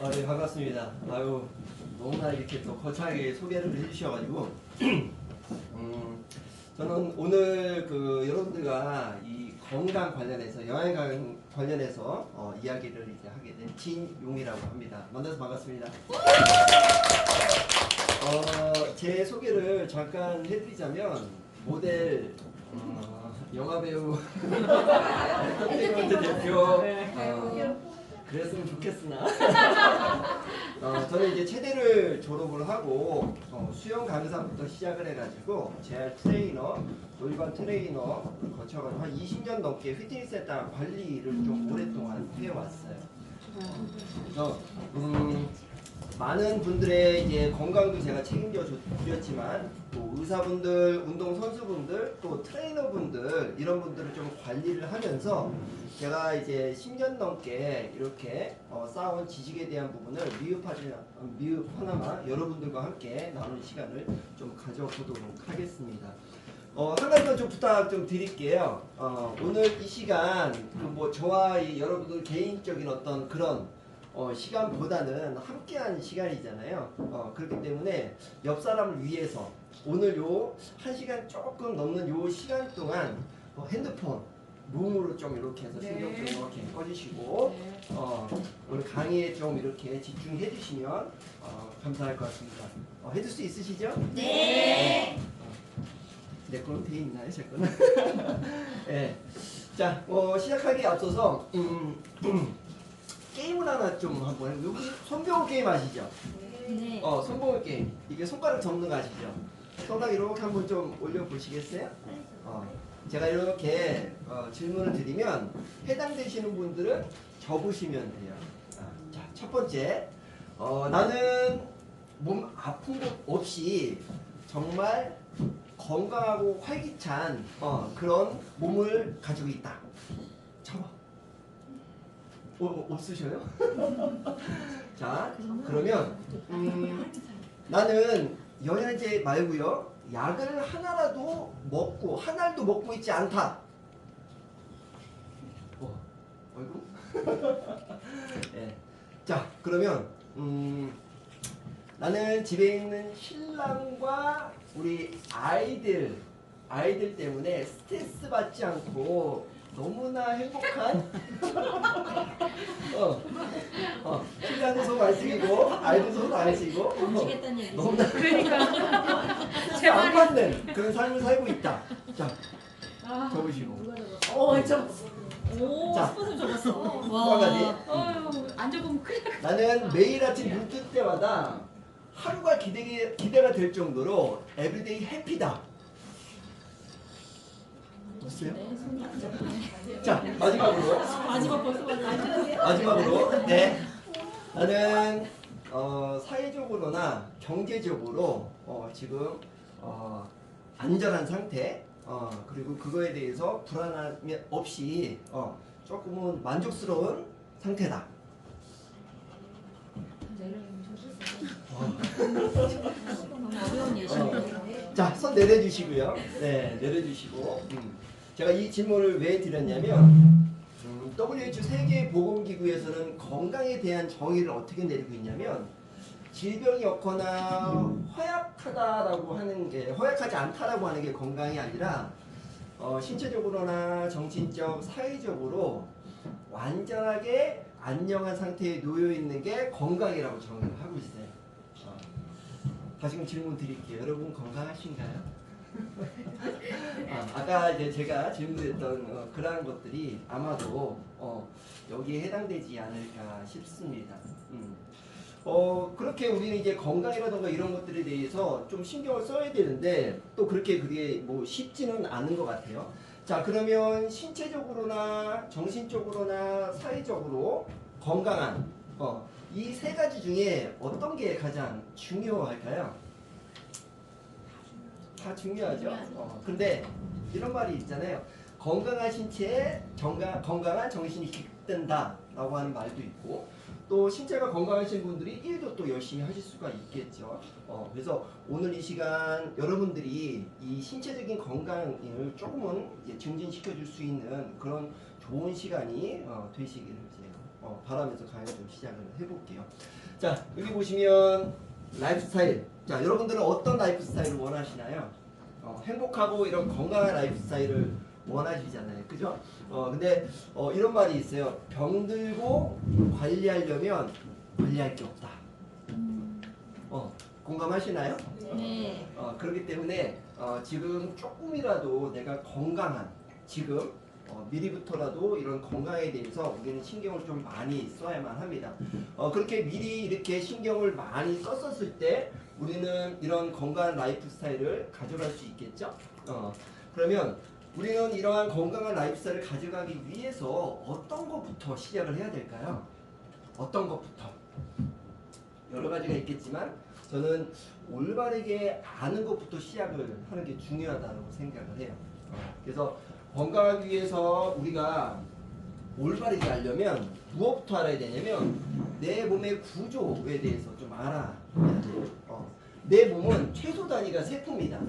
네, 반갑습니다. 아유, 너무나 이렇게 또 거창하게 소개를 해주셔가지고, 저는 오늘 여러분들과 이 건강 관련해서, 관련해서 이야기를 이제 하게 된 진용이라고 합니다. 만나서 반갑습니다. 제 소개를 잠깐 해드리자면, 모델, 영화배우, 엔터테인먼트 대표, 그랬으면 좋겠으나 저는 이제 체대를 졸업을 하고 수영 강사부터 시작을 해가지고 재활 트레이너, 놀이관 트레이너를 거쳐가지고 한 20년 넘게 피트니스 센터 관리를 좀 오랫동안 해왔어요. 그래서 많은 분들의 이제 건강도 제가 책임져 드렸지만 또 의사분들, 운동선수분들, 또 트레이너분들 이런 분들을 좀 관리를 하면서 제가 이제 10년 넘게 이렇게 쌓아온 지식에 대한 부분을 미흡하나마 여러분들과 함께 나누는 시간을 좀 가져보도록 하겠습니다. 한 가지만 좀 부탁 좀 드릴게요. 오늘 이 시간 저와 여러분들 개인적인 어떤 그런 시간보다는 함께한 시간이잖아요. 그렇기 때문에 옆 사람을 위해서 오늘 요 1시간 조금 넘는 요 시간 동안 핸드폰 룸으로 좀 이렇게 해서 신경 좀 이렇게 꺼주시고 오늘 강의에 좀 이렇게 집중해 주시면 감사할 것 같습니다. 해줄 수 있으시죠? 네. 내 거는 돼 있나요? 제 거는? 네. 자, 시작하기에 앞서서 게임을 하나 좀 한번 해볼게요. 혹시 손병호 게임 아시죠? 네. 손병호 게임. 이게 손가락 접는 거 아시죠? 손가락 이렇게 한번 좀 올려보시겠어요? 제가 이렇게 질문을 드리면 해당되시는 분들은 접으시면 돼요. 자, 첫 번째. 나는 몸 아픈 곳 없이 정말 건강하고 활기찬 그런 몸을 가지고 있다. 접어. 없으셔요? 자, 그러면 나는 영양제 말고요. 약을 하나라도 먹고 한 알도 먹고 있지 않다. 어이구. 네. 자, 그러면 나는 집에 있는 신랑과 우리 아이들 때문에 스트레스 받지 않고 너무나 행복한 신랑은 손 안 쓰이고 아이들 손 안 쓰이고 너무나 그러니까 안 받는 그런 삶을 살고 있다. 자, 접으시고. 오, 자, 스포츠 접었어. 한 가지. 안 접으면 큰일 날. 나는 매일 아침 눈 뜰 때마다 하루가 기대가 될 정도로 에브리데이 해피다. 없어요? 자, 마지막으로. 마지막으로. 네. 나는 사회적으로나 경제적으로 지금 안전한 상태, 그리고 그거에 대해서 불안함 없이 조금은 만족스러운 상태다. 어려운 예시인데. 자, 손 내려주시고요. 네, 내려주시고. 제가 이 질문을 왜 드렸냐면 WHO 세계보건기구에서는 건강에 대한 정의를 어떻게 내리고 있냐면 질병이 없거나 허약하다라고 하는 게 허약하지 않다라고 하는 게 건강이 아니라 신체적으로나 정신적, 사회적으로 완전하게 안녕한 상태에 놓여 있는 게 건강이라고 정의를 하고 있어요. 다시금 질문 드릴게요. 여러분 건강하신가요? 아까 이제 제가 질문했던 그러한 것들이 아마도 여기에 해당되지 않을까 싶습니다. 그렇게 우리는 이제 건강이라던가 이런 것들에 대해서 좀 신경을 써야 되는데 또 그렇게 그게 뭐 쉽지는 않은 것 같아요. 자, 그러면 신체적으로나 정신적으로나 사회적으로 건강한 이 세 가지 중에 어떤 게 가장 중요할까요? 다 중요하죠. 근데 이런 말이 있잖아요. 건강한 신체에 건강한 정신이 깃든다 라고 하는 말도 있고 또 신체가 건강하신 분들이 일도 또 열심히 하실 수가 있겠죠. 그래서 오늘 이 시간 여러분들이 이 신체적인 건강을 조금은 이제 증진시켜 줄 수 있는 그런 좋은 시간이 되시기를 이제 바라면서 강의 좀 시작을 해볼게요. 자, 여기 보시면 라이프 스타일. 자, 여러분들은 어떤 라이프 스타일을 원하시나요? 행복하고 이런 건강한 라이프 스타일을 원하시잖아요. 그죠? 근데 이런 말이 있어요. 병들고 관리하려면 관리할 게 없다. 공감하시나요? 네. 그렇기 때문에 지금 조금이라도 내가 건강한 지금 미리부터라도 이런 건강에 대해서 우리는 신경을 좀 많이 써야만 합니다. 그렇게 미리 이렇게 신경을 많이 썼었을 때 우리는 이런 건강한 라이프 스타일을 가져갈 수 있겠죠? 그러면 우리는 이러한 건강한 라이프 스타일을 가져가기 위해서 어떤 것부터 시작을 해야 될까요? 어떤 것부터? 여러 가지가 있겠지만 저는 올바르게 아는 것부터 시작을 하는 게 중요하다고 생각을 해요. 그래서 건강하기 위해서 우리가 올바르게 하려면 무엇부터 알아야 되냐면 내 몸의 구조에 대해서 좀 알아야 돼요. 내 몸은 최소 단위가 세포입니다.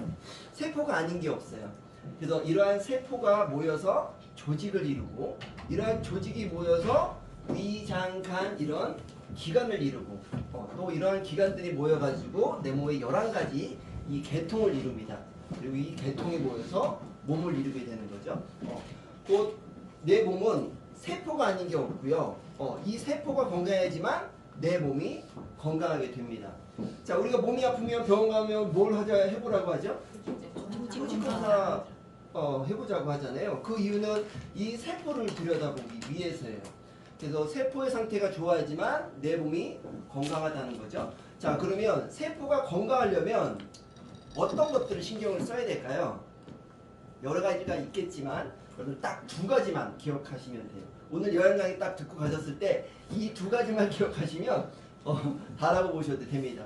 세포가 아닌 게 없어요. 그래서 이러한 세포가 모여서 조직을 이루고 이러한 조직이 모여서 위, 장, 간 이런 기관을 이루고 또 이러한 기관들이 모여가지고 내 몸의 11가지 이 계통을 이룹니다. 그리고 이 계통이 모여서 몸을 이루게 되는 거죠. 또 내 몸은 세포가 아닌 게 없고요. 이 세포가 건강해야지만 내 몸이 건강하게 됩니다. 자, 우리가 몸이 아프면 병원 가면 뭘 하자 해보라고 하죠? 조직 검사 해보자고 하잖아요. 그 이유는 이 세포를 들여다보기 위해서예요. 그래서 세포의 상태가 좋아야지만 내 몸이 건강하다는 거죠. 자, 그러면 세포가 건강하려면 어떤 것들을 신경을 써야 될까요? 여러 가지가 있겠지만 여러분 딱 2가지만 기억하시면 돼요. 오늘 여행 강의 딱 듣고 가셨을 때 이 2가지만 기억하시면 다라고 보셔도 됩니다.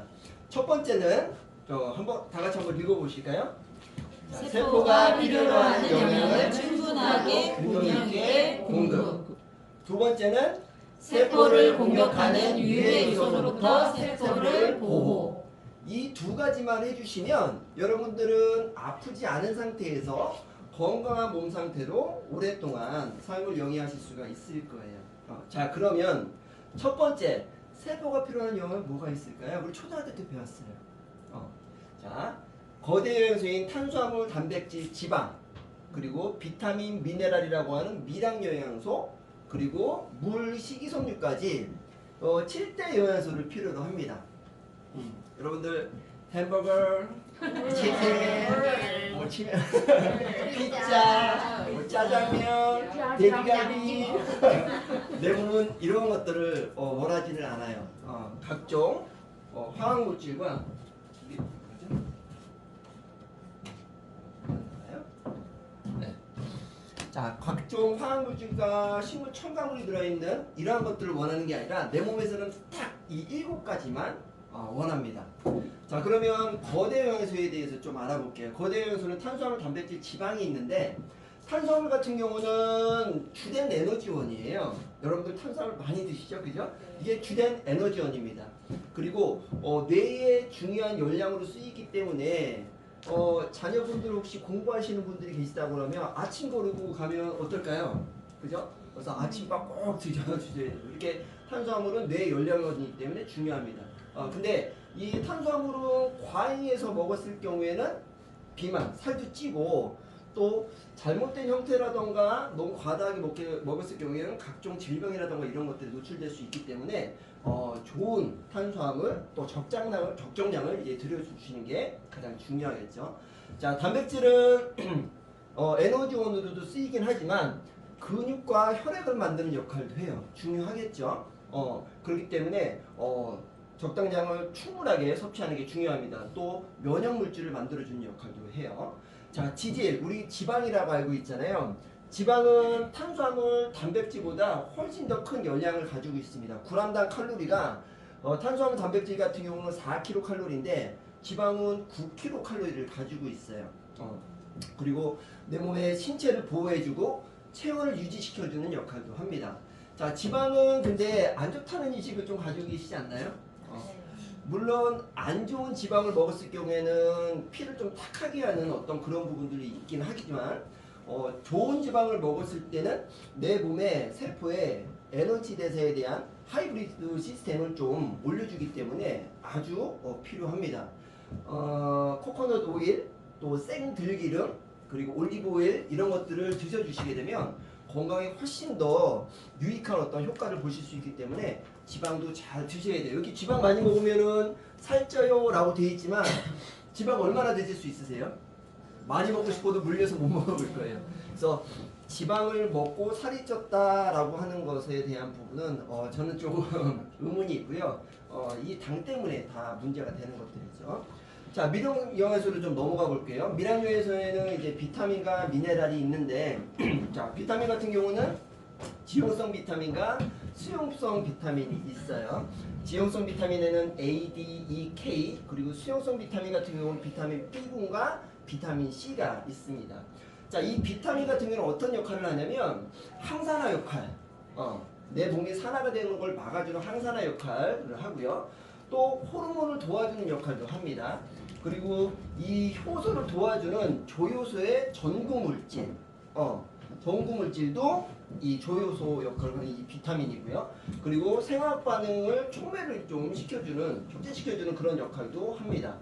첫 번째는 한번 다 같이 한번 읽어보실까요? 자, 세포가 필요로 하는 영양을 충분하게 균형 있게 공급. 두 번째는 세포를 공격하는 유해 요소로부터 세포를 보호. 이 2가지만 해주시면 여러분들은 아프지 않은 상태에서 건강한 몸 상태로 오랫동안 삶을 영위하실 수가 있을 거예요. 자, 그러면 첫 번째 세포가 필요한 영양은 뭐가 있을까요? 우리 초등학교 때 배웠어요. 자, 거대 영양소인 탄수화물, 단백질, 지방, 그리고 비타민, 미네랄이라고 하는 미량 영양소, 그리고 물, 식이섬유까지 7대 영양소를 필요로 합니다. 여러분들 햄버거, 치킨, 치면 피자, 짜장면, 돼지갈비 내 몸은 이런 것들을 원하지는 않아요. 각종 화학물질과 이게 뭐죠? 네. 자, 각종 화학물질과 식물 첨가물이 들어있는 이러한 것들을 원하는 게 아니라 내 몸에서는 딱 이 7가지만 원합니다. 자, 그러면 거대 영양소에 대해서 좀 알아볼게요. 거대 영양소는 탄수화물, 단백질, 지방이 있는데 탄수화물 같은 경우는 주된 에너지원이에요. 여러분들 탄수화물 많이 드시죠? 그죠? 이게 주된 에너지원입니다. 그리고 뇌의 중요한 열량으로 쓰이기 때문에 자녀분들 혹시 공부하시는 분들이 계시다고 그러면 아침 거르고 가면 어떨까요? 그죠? 그래서 아침밥 꼭 드셔주셔야 돼요. 이렇게 탄수화물은 뇌 열량이기 때문에 중요합니다. 근데 이 탄수화물은 과잉해서 먹었을 경우에는 비만, 살도 찌고 또 잘못된 형태라던가 너무 과다하게 먹었을 경우에는 각종 질병이라던가 이런 것들이 노출될 수 있기 때문에 좋은 탄수화물 또 적정량을 이제 들여주시는 게 가장 중요하겠죠. 자, 단백질은 에너지원으로도 쓰이긴 하지만 근육과 혈액을 만드는 역할도 해요. 중요하겠죠. 그렇기 때문에 적당량을 충분하게 섭취하는 게 중요합니다. 또 면역 물질을 만들어주는 역할도 해요. 자, 지질, 우리 지방이라고 알고 있잖아요. 지방은 탄수화물, 단백질보다 훨씬 더 큰 열량을 가지고 있습니다. g당 칼로리가 탄수화물, 단백질 같은 경우는 4kcal인데 지방은 9kcal를 가지고 있어요. 그리고 내 몸의 신체를 보호해주고 체온을 유지시켜주는 역할도 합니다. 자, 지방은 근데 안 좋다는 인식을 좀 가지고 계시지 않나요? 물론 안 좋은 지방을 먹었을 경우에는 피를 좀 탁하게 하는 어떤 그런 부분들이 있긴 하지만 좋은 지방을 먹었을 때는 내 몸의 세포의 에너지 대사에 대한 하이브리드 시스템을 좀 올려주기 때문에 아주 필요합니다. 코코넛 오일, 또 생들기름, 그리고 올리브 오일 이런 것들을 드셔주시게 되면 건강에 훨씬 더 유익한 어떤 효과를 보실 수 있기 때문에 지방도 잘 드셔야 돼요. 여기 지방 많이 먹으면은 살쪄요 라고 되어 있지만 지방 얼마나 드실 수 있으세요? 많이 먹고 싶어도 물려서 못 먹을 거예요. 그래서 지방을 먹고 살이 쪘다라고 하는 것에 대한 부분은 저는 조금 의문이 있고요. 이 당 때문에 다 문제가 되는 것들이죠. 자, 미량영양소를 좀 넘어가 볼게요. 미량영양소에는 이제 비타민과 미네랄이 있는데, 자, 비타민 같은 경우는 지용성 비타민과 수용성 비타민이 있어요. 지용성 비타민에는 A, D, E, K, 그리고 수용성 비타민 같은 경우는 비타민 B군과 비타민 C가 있습니다. 자, 이 비타민 같은 경우는 어떤 역할을 하냐면 항산화 역할, 내 몸이 산화가 되는 걸 막아주는 항산화 역할을 하고요. 또 호르몬을 도와주는 역할도 합니다. 그리고 이 효소를 도와주는 조효소의 전구물질, 전구물질도 이 조효소 역할을 하는 이 비타민이고요. 그리고 생화학 반응을 촉매를 좀 시켜주는, 촉진시켜주는 그런 역할도 합니다.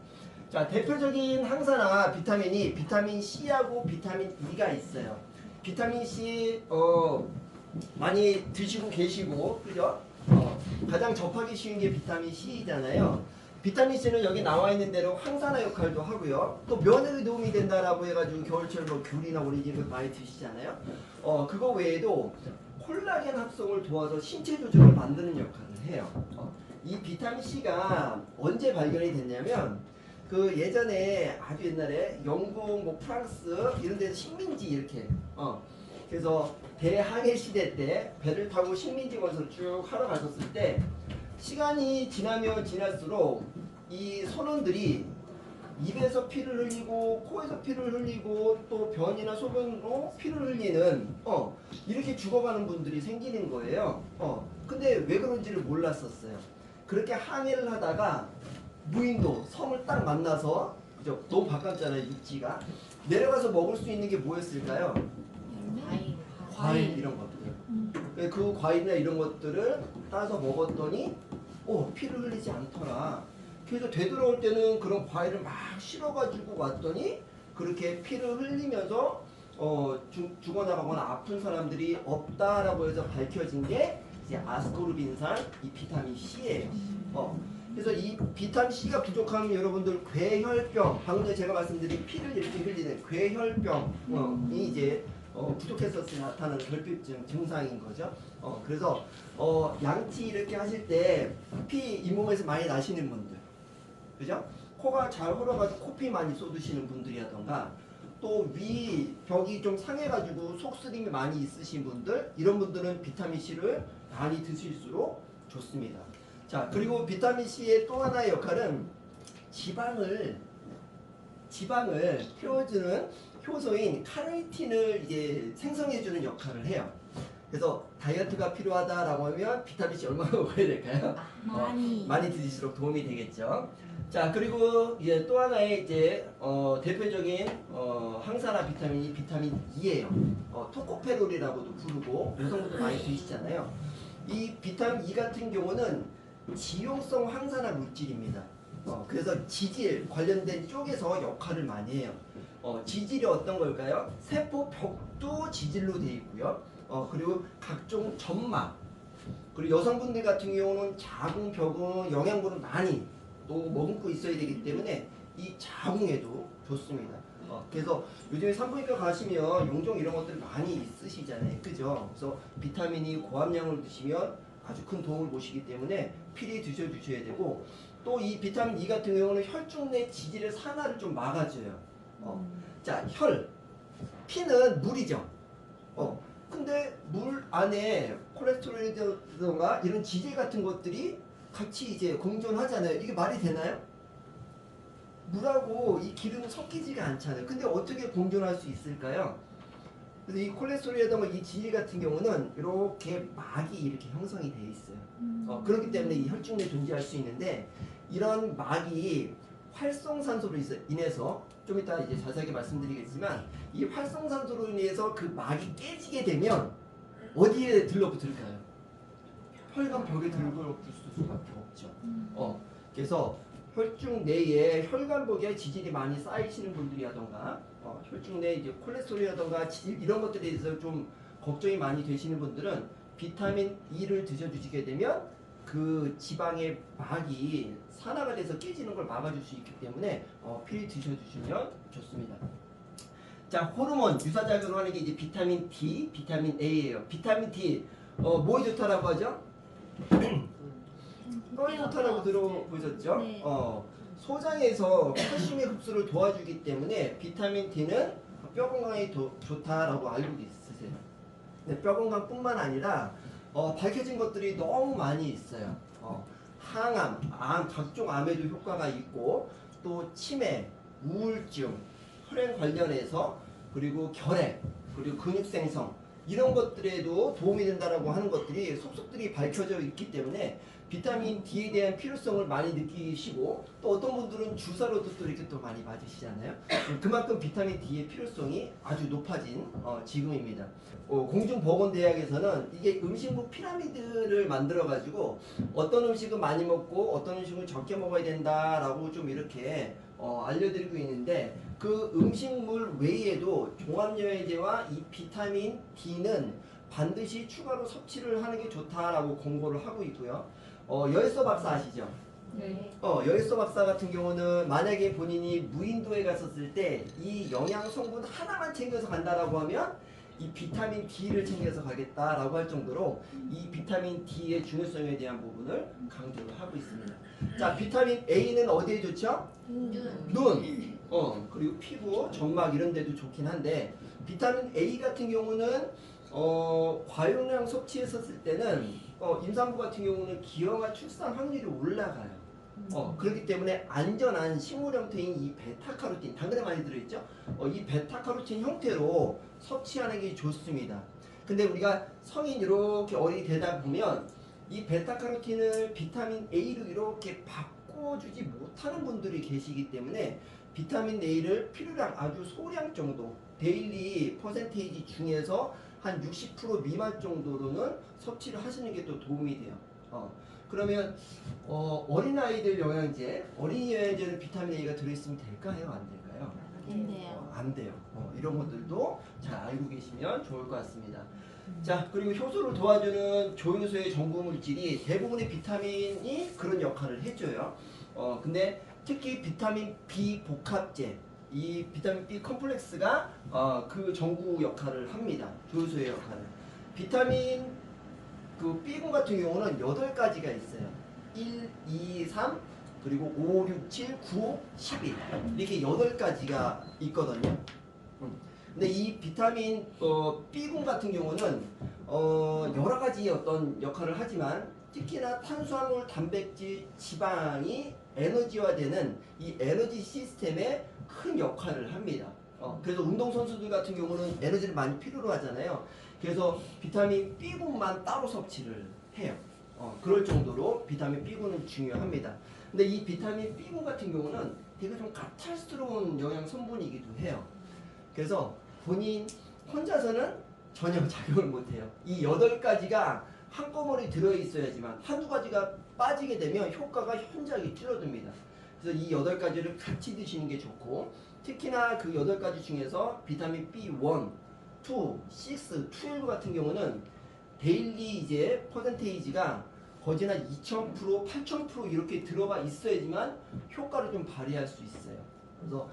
자, 대표적인 항산화 비타민이 비타민 C하고 비타민 E가 있어요. 비타민 C 많이 드시고 계시고, 그죠? 가장 접하기 쉬운 게 비타민 C잖아요. 비타민 C는 여기 나와 있는 대로 항산화 역할도 하고요. 또 면역에 도움이 된다라고 해가지고 겨울철 뭐 귤이나 오렌지를 많이 드시잖아요. 그거 외에도 콜라겐 합성을 도와서 신체 조직을 만드는 역할을 해요. 이 비타민 C가 언제 발견이 됐냐면 그 예전에 아주 옛날에 영국, 뭐 프랑스 이런 데서 식민지 이렇게 그래서 대항해 시대 때 배를 타고 식민지 건설 쭉 하러 가셨을 때 시간이 지나면 지날수록 이 선원들이 입에서 피를 흘리고 코에서 피를 흘리고 또 변이나 소변으로 피를 흘리는 이렇게 죽어가는 분들이 생기는 거예요. 근데 왜 그런지를 몰랐었어요. 그렇게 항해를 하다가 무인도 섬을 딱 만나서 그죠? 너무 바꿨잖아요 육지가. 내려가서 먹을 수 있는 게 뭐였을까요? 과일 이런 것들. 그 과일이나 이런 것들을 따서 먹었더니 피를 흘리지 않더라. 그래서 되돌아올 때는 그런 과일을 막 실어가지고 왔더니 그렇게 피를 흘리면서 죽어나가거나 아픈 사람들이 없다라고 해서 밝혀진 게 이제 아스코르빈산 이 비타민 C예요. 그래서 이 비타민 C가 부족하면 여러분들 괴혈병, 방금 전에 제가 말씀드린 피를 이렇게 흘리는 괴혈병이 이제 부족해서 나타나는 결핍증 증상인 거죠. 그래서 양치 이렇게 하실 때 피 잇몸에서 많이 나시는 분들, 그죠? 코가 잘 흘러가지고 코피 많이 쏟으시는 분들이라던가 또 위 벽이 좀 상해가지고 속쓰림이 많이 있으신 분들, 이런 분들은 비타민 C를 많이 드실수록 좋습니다. 자, 그리고 비타민 C의 또 하나의 역할은 지방을 태워주는 효소인 카르니틴을 이제 생성해주는 역할을 해요. 그래서 다이어트가 필요하다라고 하면 비타민 C 얼마나 먹어야 될까요? 많이 드실수록 도움이 되겠죠. 자, 그리고 이제 또 하나의 이제 대표적인 항산화 비타민이 비타민 E예요. 토코페롤이라고도 부르고 여성분들 많이 드시잖아요. 이 비타민 E 같은 경우는 지용성 항산화 물질입니다. 그래서 지질 관련된 쪽에서 역할을 많이 해요. 지질이 어떤 걸까요? 세포 벽도 지질로 되어 있고요. 그리고 각종 점막, 그리고 여성분들 같은 경우는 자궁 벽은 영양분을 많이 또 머금고 있어야 되기 때문에 이 자궁에도 좋습니다. 그래서 요즘에 산부인과 가시면 용종 이런 것들 많이 있으시잖아요, 그죠? 그래서 비타민이 고함량을 드시면 아주 큰 도움을 보시기 때문에 필히 드셔주셔야 되고, 또 이 비타민 E 같은 경우는 혈중 내 지질의 산화를 좀 막아줘요. 자, 피는 물이죠. 근데 물 안에 콜레스테롤이라든가 이런 지질 같은 것들이 같이 이제 공존하잖아요. 이게 말이 되나요? 물하고 이 기름은 섞이지가 않잖아요. 근데 어떻게 공존할 수 있을까요? 그래서 이 콜레스테롤이라든가 이 지질 같은 경우는 이렇게 막이 이렇게 형성이 돼 있어요. 그렇기 때문에 이 혈중 내에 존재할 수 있는데, 이런 막이 활성산소로 인해서 좀 이따 이제 자세하게 말씀드리겠지만 이 활성산소로 인해서 그 막이 깨지게 되면 어디에 들러붙을까요? 혈관 벽에 들러붙을 수밖에 없죠. 그래서 혈중 내에 혈관벽에 지질이 많이 쌓이시는 분들이라던가 혈중 내에 이제 콜레스테롤이라던가 지질 이런 것들에 대해서 좀 걱정이 많이 되시는 분들은 비타민 E를 드셔주시게 되면 그 지방의 막이 산화가 돼서 깨지는 걸 막아줄 수 있기 때문에 필히 드셔주시면 좋습니다. 자, 호르몬 유사작용을 하는 게 이제 비타민 D, 비타민 A예요. 비타민 D 뭐에 좋다라고 하죠? 뼈에 좋다라고 들어보셨죠? 네. 소장에서 칼슘의 흡수를 도와주기 때문에 비타민 D는 뼈 건강에 좋다라고 알고 있으세요. 근데 뼈 건강뿐만 아니라 밝혀진 것들이 너무 많이 있어요. 항암, 암, 각종 암에도 효과가 있고 또 치매, 우울증, 혈행 관련해서 그리고 결핵, 그리고 근육 생성 이런 것들에도 도움이 된다라고 하는 것들이 속속들이 밝혀져 있기 때문에 비타민 D에 대한 필요성을 많이 느끼시고 또 어떤 분들은 주사로도 또 이렇게 또 많이 맞으시잖아요. 그만큼 비타민 D의 필요성이 아주 높아진 지금입니다. 공중보건대학에서는 이게 음식물 피라미드를 만들어 가지고 어떤 음식은 많이 먹고 어떤 음식은 적게 먹어야 된다라고 좀 이렇게 알려드리고 있는데 그 음식물 외에도 종합영양제와 이 비타민 D는 반드시 추가로 섭취를 하는 게 좋다라고 권고를 하고 있고요. 여일서 박사 아시죠? 네. 여일서 박사 같은 경우는 만약에 본인이 무인도에 갔었을 때 이 영양 성분 하나만 챙겨서 간다라고 하면 이 비타민 D를 챙겨서 가겠다라고 할 정도로 이 비타민 D의 중요성에 대한 부분을 강조를 하고 있습니다. 자, 비타민 A는 어디에 좋죠? 눈, 그리고 피부, 점막 이런 데도 좋긴 한데 비타민 A 같은 경우는 과용량 섭취했었을 때는 임산부 같은 경우는 기형아 출산 확률이 올라가요. 그렇기 때문에 안전한 식물 형태인 이 베타카로틴, 당근에 많이 들어있죠? 이 베타카로틴 형태로 섭취하는 게 좋습니다. 근데 우리가 성인 이렇게 어린이 되다 보면 이 베타카로틴을 비타민 A로 이렇게 바꿔주지 못하는 분들이 계시기 때문에 비타민 A를 필요량 아주 소량 정도 데일리 퍼센테이지 중에서 한 60% 미만 정도로는 섭취를 하시는 게 또 도움이 돼요. 그러면 어린아이들 영양제, 어린이 영양제는 비타민 A가 들어있으면 될까요? 안 될까요? 안 돼요. 안 돼요. 이런 것들도 잘 알고 계시면 좋을 것 같습니다. 자, 그리고 효소를 도와주는 조효소의 전구 물질이 대부분의 비타민이 그런 역할을 해줘요. 근데 특히 비타민 B 복합제, 이 비타민 B 컴플렉스가 그 전구 역할을 합니다. 조효소의 역할을. 비타민 그 B군 같은 경우는 8가지가 있어요. 1, 2, 3, 그리고 5, 6, 7, 9, 12 이렇게 8가지가 있거든요. 근데 이 비타민 B군 같은 경우는 여러 가지 어떤 역할을 하지만 특히나 탄수화물, 단백질, 지방이 에너지화되는 이 에너지 시스템에 큰 역할을 합니다. 그래서 운동선수들 같은 경우는 에너지를 많이 필요로 하잖아요. 그래서 비타민 B군만 따로 섭취를 해요. 그럴 정도로 비타민 B군은 중요합니다. 근데 이 비타민 B군 같은 경우는 되게 좀 갑작스러운 영양 성분이기도 해요. 그래서 본인 혼자서는 전혀 작용을 못해요. 이 8가지가 한꺼번에 들어있어야지만 한두 가지가 빠지게 되면 효과가 현저하게 줄어듭니다. 그래서 이 8가지를 같이 드시는 게 좋고 특히나 그 8가지 중에서 비타민 B1, 2, 6, 12 같은 경우는 데일리 이제 퍼센테이지가 거의 한 2000%, 8000% 이렇게 들어가 있어야지만 효과를 좀 발휘할 수 있어요. 그래서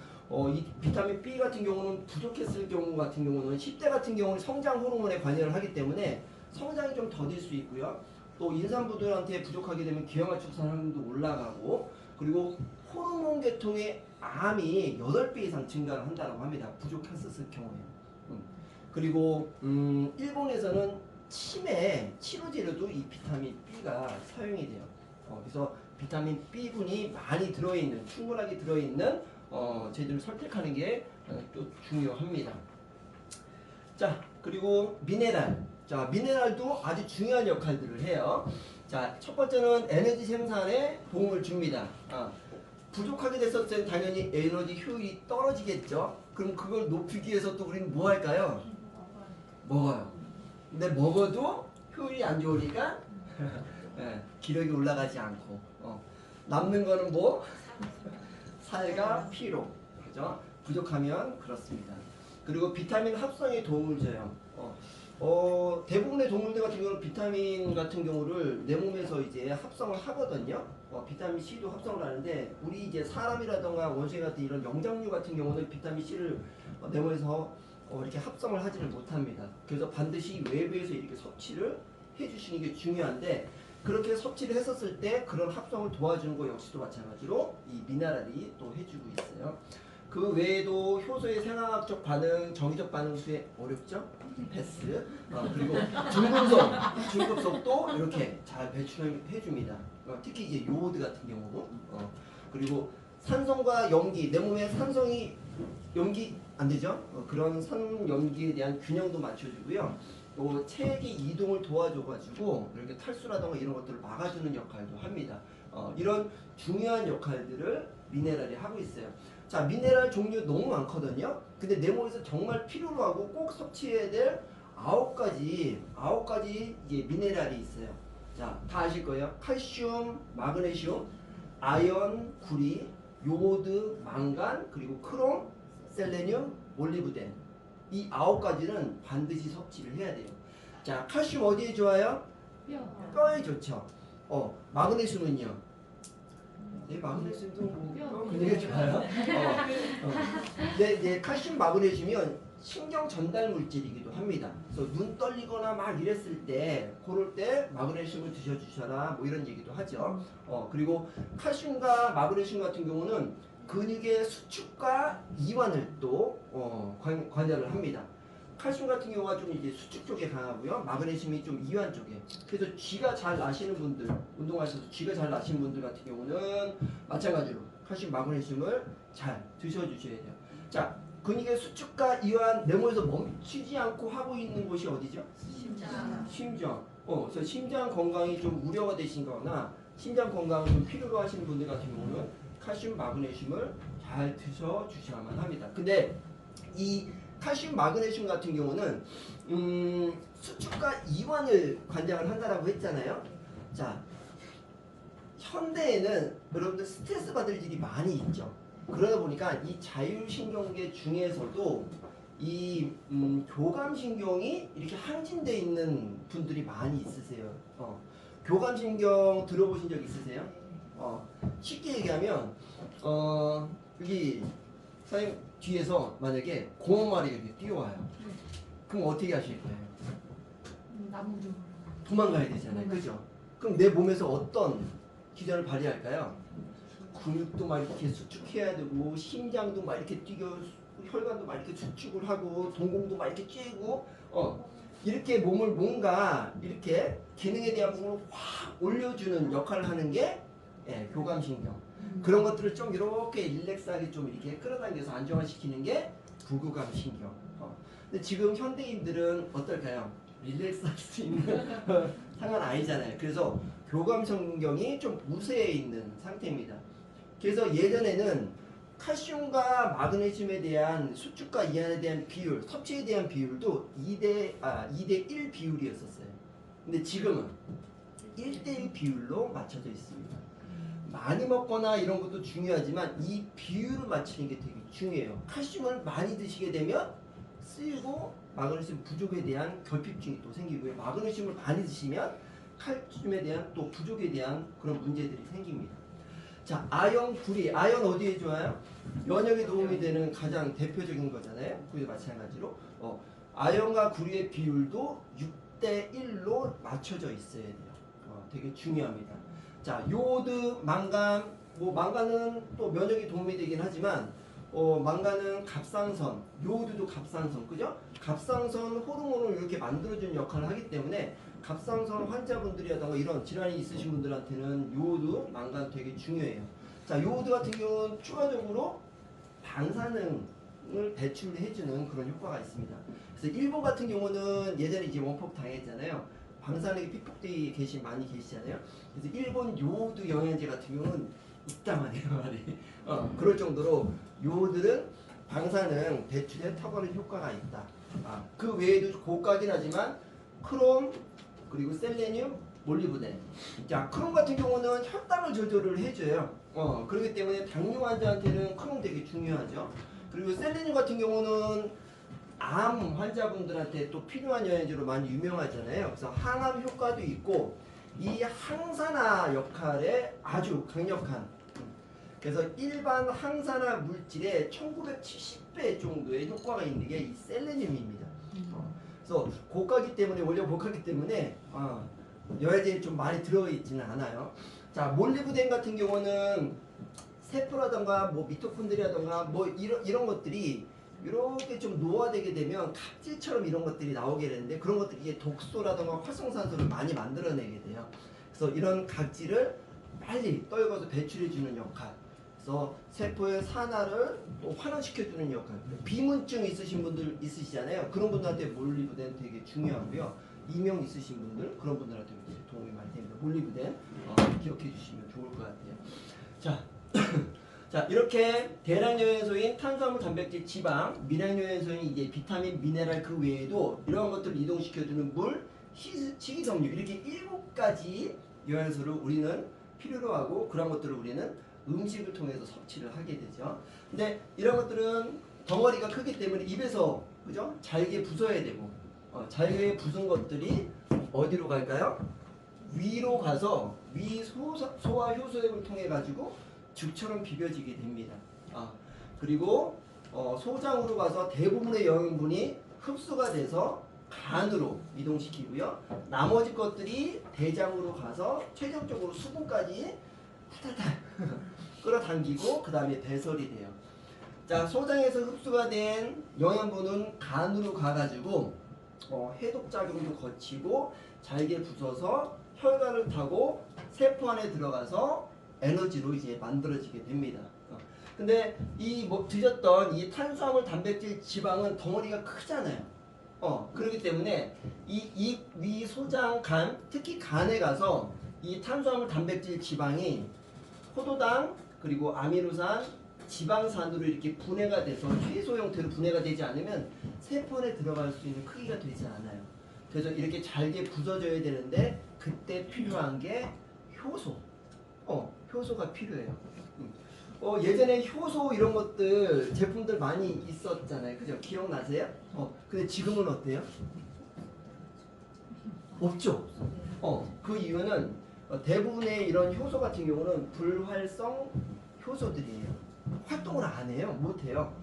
이 비타민 B 같은 경우는 부족했을 경우 같은 경우는 10대 같은 경우는 성장 호르몬에 관여를 하기 때문에 성장이 좀 더딜 수 있고요. 또 임산부들한테 부족하게 되면 기형아 출산 확률도 올라가고 그리고 호르몬 계통의 암이 8배 이상 증가를 한다고 합니다. 부족했었을 경우에. 그리고 일본에서는 치매 치료제로도 이 비타민 B가 사용이 돼요. 그래서 비타민 B군이 많이 들어있는 충분하게 들어있는 제들을 선택하는 게 또 중요합니다. 자, 그리고 미네랄. 자, 미네랄도 아주 중요한 역할들을 해요. 자, 첫 번째는 에너지 생산에 도움을 줍니다. 부족하게 됐을 때는 당연히 에너지 효율이 떨어지겠죠. 그럼 그걸 높이기 위해서 또 우리는 뭐 할까요? 먹어요. 근데 먹어도 효율이 안 좋으니까 예, 기력이 올라가지 않고 남는 거는 뭐? 살과 피로. 그죠? 부족하면 그렇습니다. 그리고 비타민 합성에 도움을 줘요. 대부분의 동물들 같은 경우는 비타민 같은 경우를 내 몸에서 이제 합성을 하거든요. 비타민 C도 합성을 하는데 우리 이제 사람이라던가 원숭이 같은 이런 영장류 같은 경우는 비타민 C를 내 몸에서 이렇게 합성을 하지를 못합니다. 그래서 반드시 외부에서 이렇게 섭취를 해주시는 게 중요한데 그렇게 섭취를 했었을 때 그런 합성을 도와주는 거 역시도 마찬가지로 이 미네랄이 또 해주고 있어요. 그 외에도 효소의 생화학적 반응, 정기적 반응 수에 어렵죠? 패스. 그리고 중금속도 이렇게 잘 배출해 줍니다. 특히 이제 요오드 같은 경우. 그리고 산성과 염기, 내 몸에 산성이 염기 안 되죠? 그런 산 염기에 대한 균형도 맞춰주고요. 또 체액의 이동을 도와줘가지고 이렇게 탈수라던가 이런 것들을 막아주는 역할도 합니다. 이런 중요한 역할들을 미네랄이 하고 있어요. 자, 미네랄 종류 너무 많거든요. 근데 내 몸에서 정말 필요로 하고 꼭 섭취해야 될 9가지 이제 미네랄이 있어요. 자, 다 아실 거예요. 칼슘, 마그네슘, 아연, 구리, 요오드, 망간, 그리고 크롬, 셀레늄, 몰리브덴. 이 9가지는 반드시 섭취를 해야 돼요. 자, 칼슘 어디에 좋아요? 뼈에 좋죠. 마그네슘은요? 네, 마그네슘도 뭐 굉장히 좋아요. 네, 칼슘, 마그네슘이면 신경 전달 물질이기도 합니다. 그래서 눈 떨리거나 막 이랬을 때, 그럴 때 마그네슘을 드셔주셔라, 뭐 이런 얘기도 하죠. 그리고 칼슘과 마그네슘 같은 경우는 근육의 수축과 이완을 또 관여를 합니다. 칼슘 같은 경우가 좀 이제 수축 쪽에 강하고요. 마그네슘이 좀 이완 쪽에. 그래서 쥐가 잘 나시는 분들, 운동하셔서 쥐가 잘 나시는 분들 같은 경우는 마찬가지로 칼슘, 마그네슘을 잘 드셔주셔야 돼요. 자, 근육의 수축과 이완, 내 몸에서 멈추지 않고 하고 있는 곳이 어디죠? 심장. 그래서 심장 건강이 좀 우려가 되시거나 심장 건강을 좀 필요로 하시는 분들 같은 경우는 칼슘, 마그네슘을 잘 드셔주셔야만 합니다. 근데 이 칼슘, 마그네슘 같은 경우는 수축과 이완을 관장을 한다라고 했잖아요. 자, 현대에는 여러분들 스트레스 받을 일이 많이 있죠. 그러다 보니까 이 자율신경계 중에서도 이 교감신경이 이렇게 항진되어 있는 분들이 많이 있으세요. 교감신경 들어보신 적 있으세요? 쉽게 얘기하면 여기 사장님 뒤에서 만약에 공어말이 이렇게 뛰어와요. 그럼 어떻게 하실 거예요? 도망가야 되잖아요. 그죠? 그럼 내 몸에서 어떤 기전을 발휘할까요? 근육도 막 이렇게 수축해야 되고 심장도 막 이렇게 뛰고 혈관도 막 이렇게 수축을 하고 동공도 막 이렇게 쬐고 이렇게 몸을 뭔가 이렇게 기능에 대한 부분을 확 올려주는 역할을 하는 게 교감신경. 그런 것들을 좀 이렇게 릴렉스하게 좀 이렇게 끌어당겨서 안정화시키는 게 부교감신경. 근데 지금 현대인들은 어떨까요? 릴렉스할 수 있는 상황 아니잖아요. 그래서 교감신경이 좀 우세해 있는 상태입니다. 그래서 예전에는 칼슘과 마그네슘에 대한 수축과 이완에 대한 비율, 섭취에 대한 비율도 2대1 비율이었었어요. 근데 지금은 1대1 비율로 맞춰져 있습니다. 많이 먹거나 이런 것도 중요하지만 이 비율을 맞추는 게 되게 중요해요. 칼슘을 많이 드시게 되면 쓰이고 마그네슘 부족에 대한 결핍증이 또 생기고요. 마그네슘을 많이 드시면 칼슘에 대한 또 부족에 대한 그런 문제들이 생깁니다. 자, 아연, 구리. 아연 어디에 좋아요? 면역에 도움이 되는 가장 대표적인 거잖아요. 구리 마찬가지로 아연과 구리의 비율도 6대1로 맞춰져 있어야 돼요. 되게 중요합니다. 자, 요오드, 망간. 망간은 또 면역에 도움이 되긴 하지만 망간은 갑상선, 요오드도 갑상선, 그죠? 갑상선 호르몬을 이렇게 만들어주는 역할을 하기 때문에 갑상선 환자분들이라던가 이런 질환이 있으신 분들한테는 요오드, 망간 되게 중요해요. 자, 요오드 같은 경우는 추가적으로 방사능을 배출해주는 그런 효과가 있습니다. 그래서 일본 같은 경우는 예전에 이제 원폭 당했잖아요. 방사능이 피폭되어 많이 계시잖아요. 그래서 일본 요오드 영양제 같은 경우는 있다만해요 말이. 그럴 정도로 요들은 방사능 배출에 탁월한 효과가 있다. 그 외에도 고가긴 하지만 크롬 그리고 셀레늄, 몰리브덴. 자, 크롬 같은 경우는 혈당을 조절을 해줘요. 그렇기 때문에 당뇨 환자한테는 크롬 되게 중요하죠. 그리고 셀레늄 같은 경우는 암 환자분들한테 또 필요한 영양제로 많이 유명하잖아요. 그래서 항암 효과도 있고 이 항산화 역할에 아주 강력한, 그래서 일반 항산화 물질의 1970배 정도의 효과가 있는 게 이 셀레늄입니다. 그래서 고가기 때문에, 원래 고가기 때문에 영양제에 좀 많이 들어있지는 않아요. 자, 몰리브덴 같은 경우는 세포라던가 뭐 미토콘드리아던가 뭐 이런 것들이 이렇게 좀 노화되게 되면 각질처럼 이런 것들이 나오게 되는데, 그런 것들이 이제 독소라던가 활성산소를 많이 만들어내게 돼요. 그래서 이런 각질을 빨리 떨궈서 배출해주는 역할, 그래서 세포의 산화를 또 환원시켜주는 역할. 비문증 있으신 분들 있으시잖아요. 그런 분들한테 몰리브덴 되게 중요하고요. 이명 있으신 분들, 그런 분들한테 도움이 많이 됩니다. 몰리브덴 기억해 주시면 좋을 것 같아요. 자, 자, 이렇게 대량영양소인 탄수화물, 단백질, 지방, 미량영양소인 이제 비타민, 미네랄, 그 외에도 이런 것들을 이동시켜주는 물, 식이섬유, 이렇게 7가지 영양소를 우리는 필요로 하고, 그런 것들을 우리는 음식을 통해서 섭취를 하게 되죠. 근데 이런 것들은 덩어리가 크기 때문에 입에서, 그죠? 잘게 부숴야 되고, 잘게 부순 것들이 어디로 갈까요? 위로 가서 위 소화 효소액을 통해 가지고 죽처럼 비벼지게 됩니다. 그리고 소장으로 가서 대부분의 영양분이 흡수가 돼서 간으로 이동시키고요. 나머지 것들이 대장으로 가서 최종적으로 수분까지 후다닥 끌어당기고 그 다음에 배설이 돼요. 자, 소장에서 흡수가 된 영양분은 간으로 가가지고 해독작용도 거치고 잘게 부숴서 혈관을 타고 세포 안에 들어가서 에너지로 이제 만들어지게 됩니다. 근데 이 드셨던 이 탄수화물, 단백질, 지방은 덩어리가 크잖아요. 그렇기 때문에 이 위 소장 간, 특히 간에 가서 이 탄수화물, 단백질, 지방이 포도당 그리고 아미노산, 지방산으로 이렇게 분해가 돼서 최소 형태로 분해가 되지 않으면 세포 안에 들어갈 수 있는 크기가 되지 않아요. 그래서 이렇게 잘게 부서져야 되는데, 그때 필요한 게 효소. 효소가 필요해요. 예전에 효소 이런 것들 제품들 많이 있었잖아요. 그죠? 기억나세요? 근데 지금은 어때요? 없죠? 그 이유는 대부분의 이런 효소 같은 경우는 불활성 효소들이에요. 활동을 안 해요. 못 해요.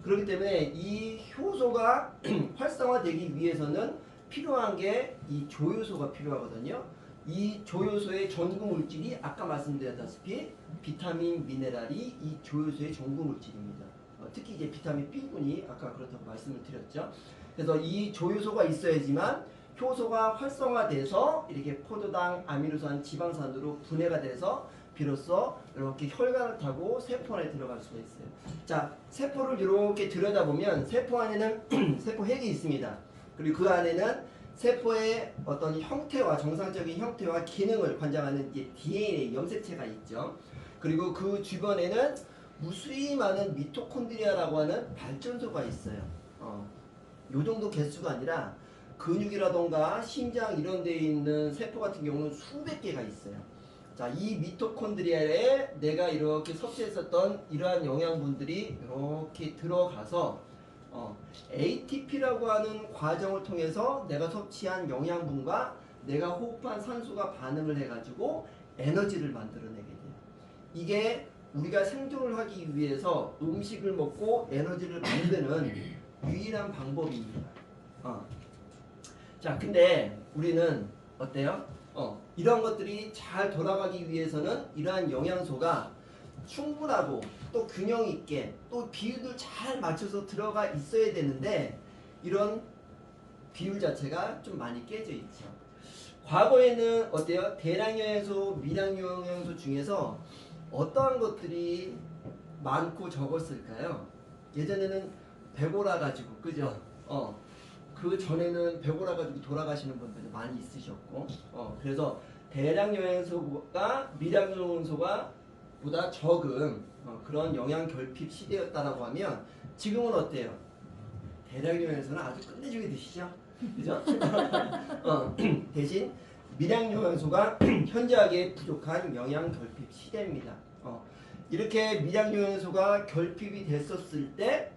그렇기 때문에 이 효소가 활성화되기 위해서는 필요한 게 이 조효소가 필요하거든요. 이 조효소의 전구 물질이 아까 말씀드렸다시피 비타민, 미네랄이 이 조효소의 전구 물질입니다. 특히 이제 비타민 B군이 아까 그렇다고 말씀을 드렸죠. 그래서 이 조효소가 있어야지만 효소가 활성화돼서 이렇게 포도당, 아미노산, 지방산으로 분해가 돼서 비로소 이렇게 혈관을 타고 세포 안에 들어갈 수가 있어요. 자, 세포를 이렇게 들여다보면 세포 안에는 세포 핵이 있습니다. 그리고 그 안에는 세포의 어떤 형태와 정상적인 형태와 기능을 관장하는 이제 DNA 염색체가 있죠. 그리고 그 주변에는 무수히 많은 미토콘드리아라고 하는 발전소가 있어요. 요 정도 개수가 아니라 근육이라던가 심장 이런 데에 있는 세포 같은 경우는 수백 개가 있어요. 자, 이 미토콘드리아에 내가 이렇게 섭취했었던 이러한 영양분들이 이렇게 들어가서 ATP라고 하는 과정을 통해서 내가 섭취한 영양분과 내가 호흡한 산소가 반응을 해가지고 에너지를 만들어내게 돼요. 이게 우리가 생존을 하기 위해서 음식을 먹고 에너지를 만드는 유일한 방법입니다. 자, 근데 우리는 어때요? 이런 것들이 잘 돌아가기 위해서는 이러한 영양소가 충분하고 또 균형 있게 또 비율도 잘 맞춰서 들어가 있어야 되는데, 이런 비율 자체가 좀 많이 깨져 있죠. 과거에는 어때요? 대량영양소, 미량영양소 중에서 어떠한 것들이 많고 적었을까요? 예전에는 배고라 가지고, 그죠? 그 전에는 배고라 가지고 돌아가시는 분들이 많이 있으셨고, 그래서 대량 영양소가 미량 영양소가 보다 적은 그런 영양 결핍 시대였다라고 하면 지금은 어때요? 대량 영양소는 아주 끝내주게 드시죠? 그죠? 대신 미량 영양소가 현저하게 부족한 영양 결핍 시대입니다. 이렇게 미량 영양소가 결핍이 됐었을 때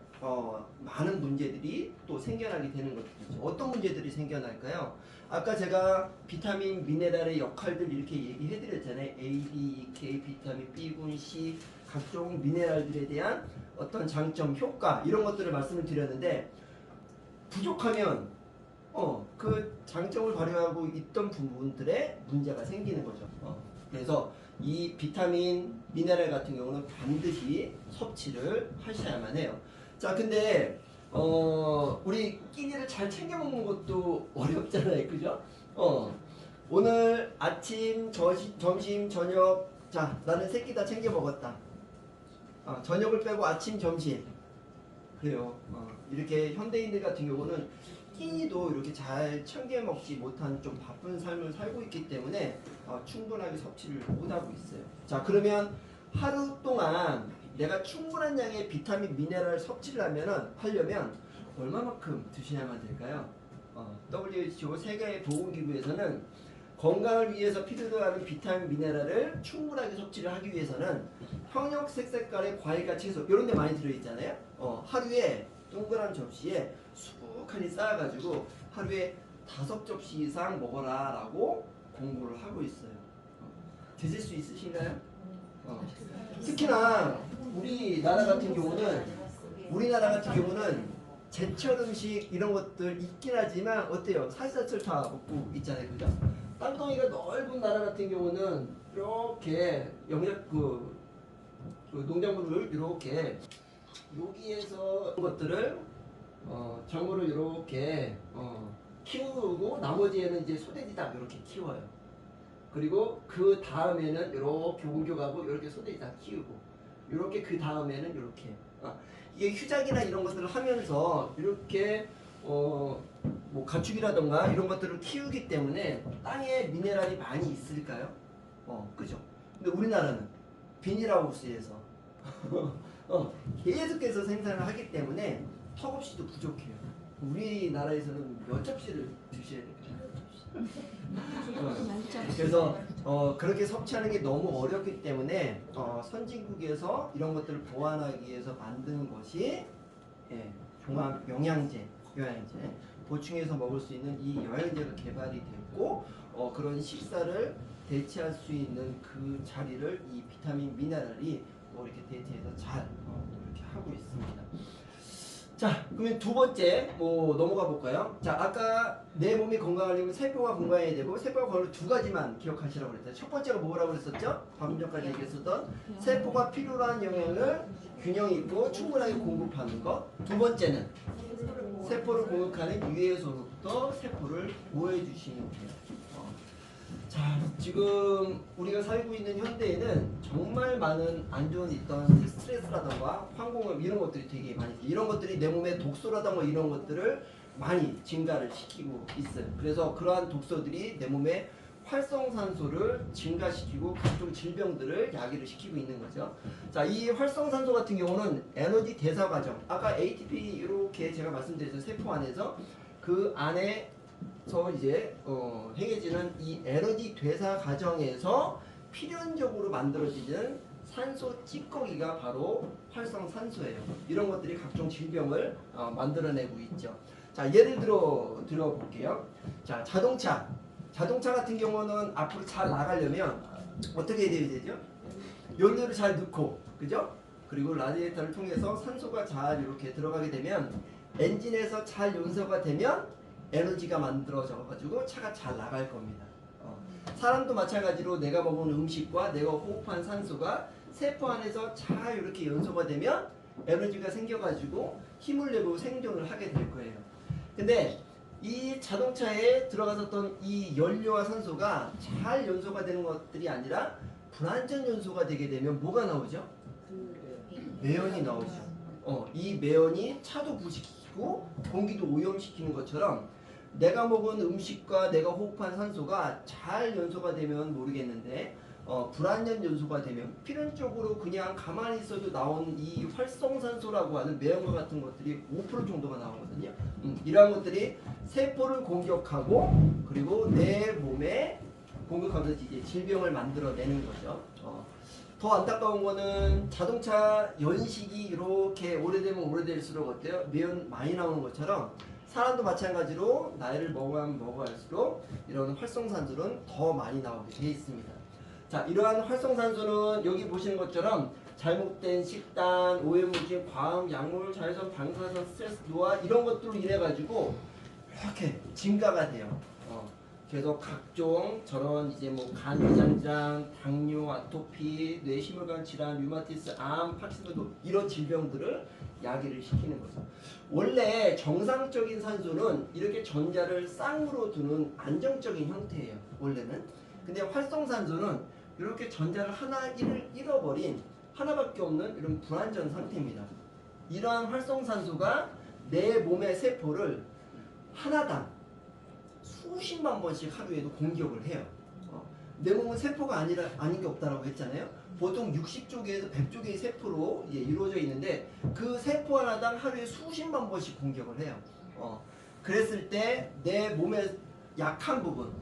많은 문제들이 또 생겨나게 되는 것이죠. 어떤 문제들이 생겨날까요? 아까 제가 비타민, 미네랄의 역할들 이렇게 얘기해드렸잖아요. A, D, E, K, 비타민, B군, C, 각종 미네랄들에 대한 어떤 장점, 효과 이런 것들을 말씀을 드렸는데 부족하면 그 장점을 발휘하고 있던 부분들에 문제가 생기는 거죠. 그래서 이 비타민, 미네랄 같은 경우는 반드시 섭취를 하셔야만 해요. 자, 근데 우리 끼니를 잘 챙겨 먹는 것도 어렵잖아요, 그죠? 오늘 아침, 점심, 저녁, 자, 나는 세 끼 다 챙겨 먹었다. 저녁을 빼고 아침, 점심. 그래요. 이렇게 현대인들 같은 경우는 끼니도 이렇게 잘 챙겨 먹지 못한 좀 바쁜 삶을 살고 있기 때문에 충분하게 섭취를 못하고 있어요. 자, 그러면 하루 동안 내가 충분한 양의 비타민, 미네랄 섭취를 하려면 얼마만큼 드셔야만 될까요? WHO 세계보건기구에서는 건강을 위해서 필요로 하는 비타민, 미네랄을 충분하게 섭취를 하기 위해서는 형형색 색깔의 과일과 채소 이런 데 많이 들어있잖아요. 하루에 동그란 접시에 수북하니 쌓아가지고 하루에 5접시 이상 먹어라 라고 공고를 하고 있어요. 드실 수 있으신가요? 특히나 우리나라 같은 경우는 제철 음식 이런 것들 있긴 하지만 어때요? 사시사철 다 먹고 있잖아요, 그죠? 땅덩이가 넓은 나라 같은 경우는 이렇게 그 농작물을 이렇게 여기에서 것들을 작물을 이렇게 키우고 나머지에는 이제 소돼지닭 이렇게 키워요. 그리고 그 다음에는 이렇게 옮겨가고 이렇게 소돼지닭 키우고 이렇게 그 다음에는 이렇게 이게 휴작이나 이런 것들을 하면서 이렇게 뭐 가축이라던가 이런 것들을 키우기 때문에 땅에 미네랄이 많이 있을까요? 그죠? 근데 우리나라는 비닐하우스에서 계속해서 생산을 하기 때문에 턱없이도 부족해요. 우리나라에서는 몇 접시를 드셔야 됩니다. 그래서 그렇게 섭취하는 게 너무 어렵기 때문에 선진국에서 이런 것들을 보완하기 위해서 만든 것이 종합 영양제 보충해서 먹을 수 있는 이 영양제가 개발이 됐고 그런 식사를 대체할 수 있는 그 자리를 이 비타민 미네랄이 이렇게 대체해서 잘 이렇게 하고 있습니다. 자, 그러면 두 번째 넘어가 볼까요? 자, 아까 내 몸이 건강하려면 세포가 건강해야 되고 세포가 건강하려면 두 가지만 기억하시라고 그랬어요. 첫 번째가 뭐라고 그랬었죠? 방금 전까지 얘기했었던 세포가 필요로 한 영양을 균형 있고 충분하게 공급하는 것. 두 번째는 세포를 공격하는 유해소로부터 세포를 보호해 주시면 돼요. 자, 지금 우리가 살고 있는 현대에는 정말 많은 안 좋은 스트레스라던가 황공염 이런 것들이 되게 많이 있어요. 이런 것들이 내 몸에 독소라던가 이런 것들을 많이 증가를 시키고 있어요. 그래서 그러한 독소들이 내 몸에 활성산소를 증가시키고 각종 질병들을 야기를 시키고 있는 거죠. 자, 이 활성산소 같은 경우는 에너지 대사 과정, 아까 ATP 이렇게 제가 말씀드렸죠. 세포 안에서 그 안에서 이제 행해지는 이 에너지 대사 과정에서 필연적으로 만들어지는 산소 찌꺼기가 바로 활성산소예요. 이런 것들이 각종 질병을 만들어내고 있죠. 자, 예를 들어 볼게요. 자, 자동차 같은 경우는 앞으로 잘 나가려면 어떻게 해야 되죠? 연료를 잘 넣고, 그죠? 그리고 라디에이터를 통해서 산소가 잘 이렇게 들어가게 되면 엔진에서 잘 연소가 되면 에너지가 만들어져 가지고 차가 잘 나갈 겁니다. 사람도 마찬가지로 내가 먹은 음식과 내가 호흡한 산소가 세포 안에서 잘 이렇게 연소가 되면 에너지가 생겨가지고 힘을 내고 생존을 하게 될 거예요. 근데 이 자동차에 들어갔었던 이 연료와 산소가 잘 연소가 되는 것들이 아니라 불완전 연소가 되게 되면 뭐가 나오죠? 매연이 나오죠. 이 매연이 차도 부식시키고 공기도 오염시키는 것처럼 내가 먹은 음식과 내가 호흡한 산소가 잘 연소가 되면 모르겠는데 불안전 요소가 되면 필연적으로 그냥 가만히 있어도 나온 이 활성산소라고 하는 매연과 같은 것들이 5% 정도가 나오거든요. 이러한 것들이 세포를 공격하고 그리고 내 몸에 공격하면서 이제 질병을 만들어내는 거죠. 더 안타까운 거는 자동차 연식이 이렇게 오래되면 오래될수록 어때요? 매연 많이 나오는 것처럼 사람도 마찬가지로 나이를 먹어가면 먹어갈수록 이런 활성산소는 더 많이 나오게 되어 있습니다. 자, 이러한 활성산소는 여기 보시는 것처럼 잘못된 식단, 오염물질, 과음, 약물, 자외선, 방사선, 스트레스, 노화 이런 것들로 인해 가지고 이렇게 증가가 돼요. 그래서 각종 저런 이제 뭐 간이장 질환, 당뇨, 아토피, 뇌심혈관 질환, 류마티스, 암, 파킨슨도 이런 질병들을 야기를 시키는 거죠. 원래 정상적인 산소는 이렇게 전자를 쌍으로 두는 안정적인 형태예요. 원래는. 근데 활성산소는 이렇게 전자를 하나 잃어버린 하나밖에 없는 이런 불안전 상태입니다. 이러한 활성산소가 내 몸의 세포를 하나당 수십만 번씩 하루에도 공격을 해요. 내 몸은 세포가 아닌 게 없다라고 했잖아요. 보통 60조 개에서 100조 개의 세포로 이루어져 있는데 그 세포 하나당 하루에 수십만 번씩 공격을 해요. 그랬을 때 내 몸의 약한 부분,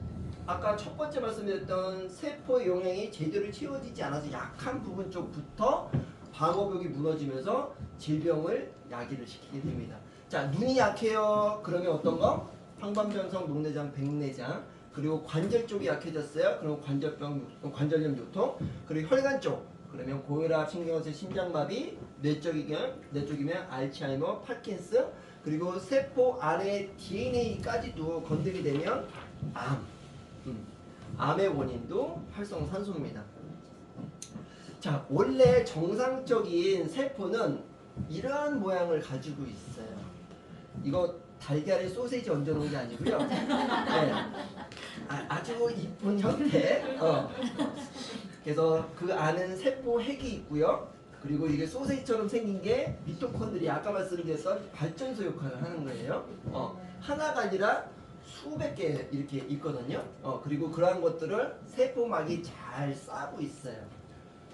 아까 첫 번째 말씀드렸던 세포의 영양이 제대로 채워지지 않아서 약한 부분 쪽부터 방어벽이 무너지면서 질병을 야기를 시키게 됩니다. 자, 눈이 약해요. 그러면 어떤 거? 황반변성, 녹내장, 백내장, 그리고 관절 쪽이 약해졌어요. 그럼 관절염, 요통, 그리고 혈관 쪽, 그러면 고혈압, 신경쇠, 심장마비, 뇌쪽이면 알츠하이머, 파킨슨, 그리고 세포 안에 DNA까지도 건드리게 되면 암. 암의 원인도 활성산소입니다. 자, 원래 정상적인 세포는 이러한 모양을 가지고 있어요. 이거 달걀에 소세지 얹어놓은 게 아니고요. 네. 아주 이쁜 형태. 그래서 그 안은 세포 핵이 있고요. 그리고 이게 소세지처럼 생긴 게 미토콘드리아, 아까 말씀드렸던 발전소 역할을 하는 거예요. 하나가 아니라 수백 개 이렇게 있거든요. 그리고 그러한 것들을 세포막이 잘 싸고 있어요.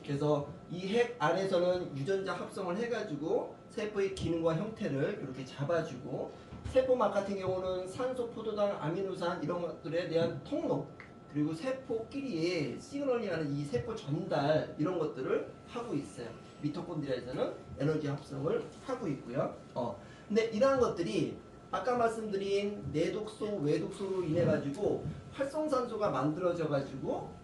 그래서 이 핵 안에서는 유전자 합성을 해가지고 세포의 기능과 형태를 이렇게 잡아주고, 세포막 같은 경우는 산소, 포도당, 아미노산 이런 것들에 대한 통로, 그리고 세포끼리의 시그널링하는 이 세포 전달 이런 것들을 하고 있어요. 미토콘드리아에서는 에너지 합성을 하고 있고요. 근데 이러한 것들이 아까 말씀드린 내독소, 외독소로 인해 가지고 활성산소가 만들어져 가지고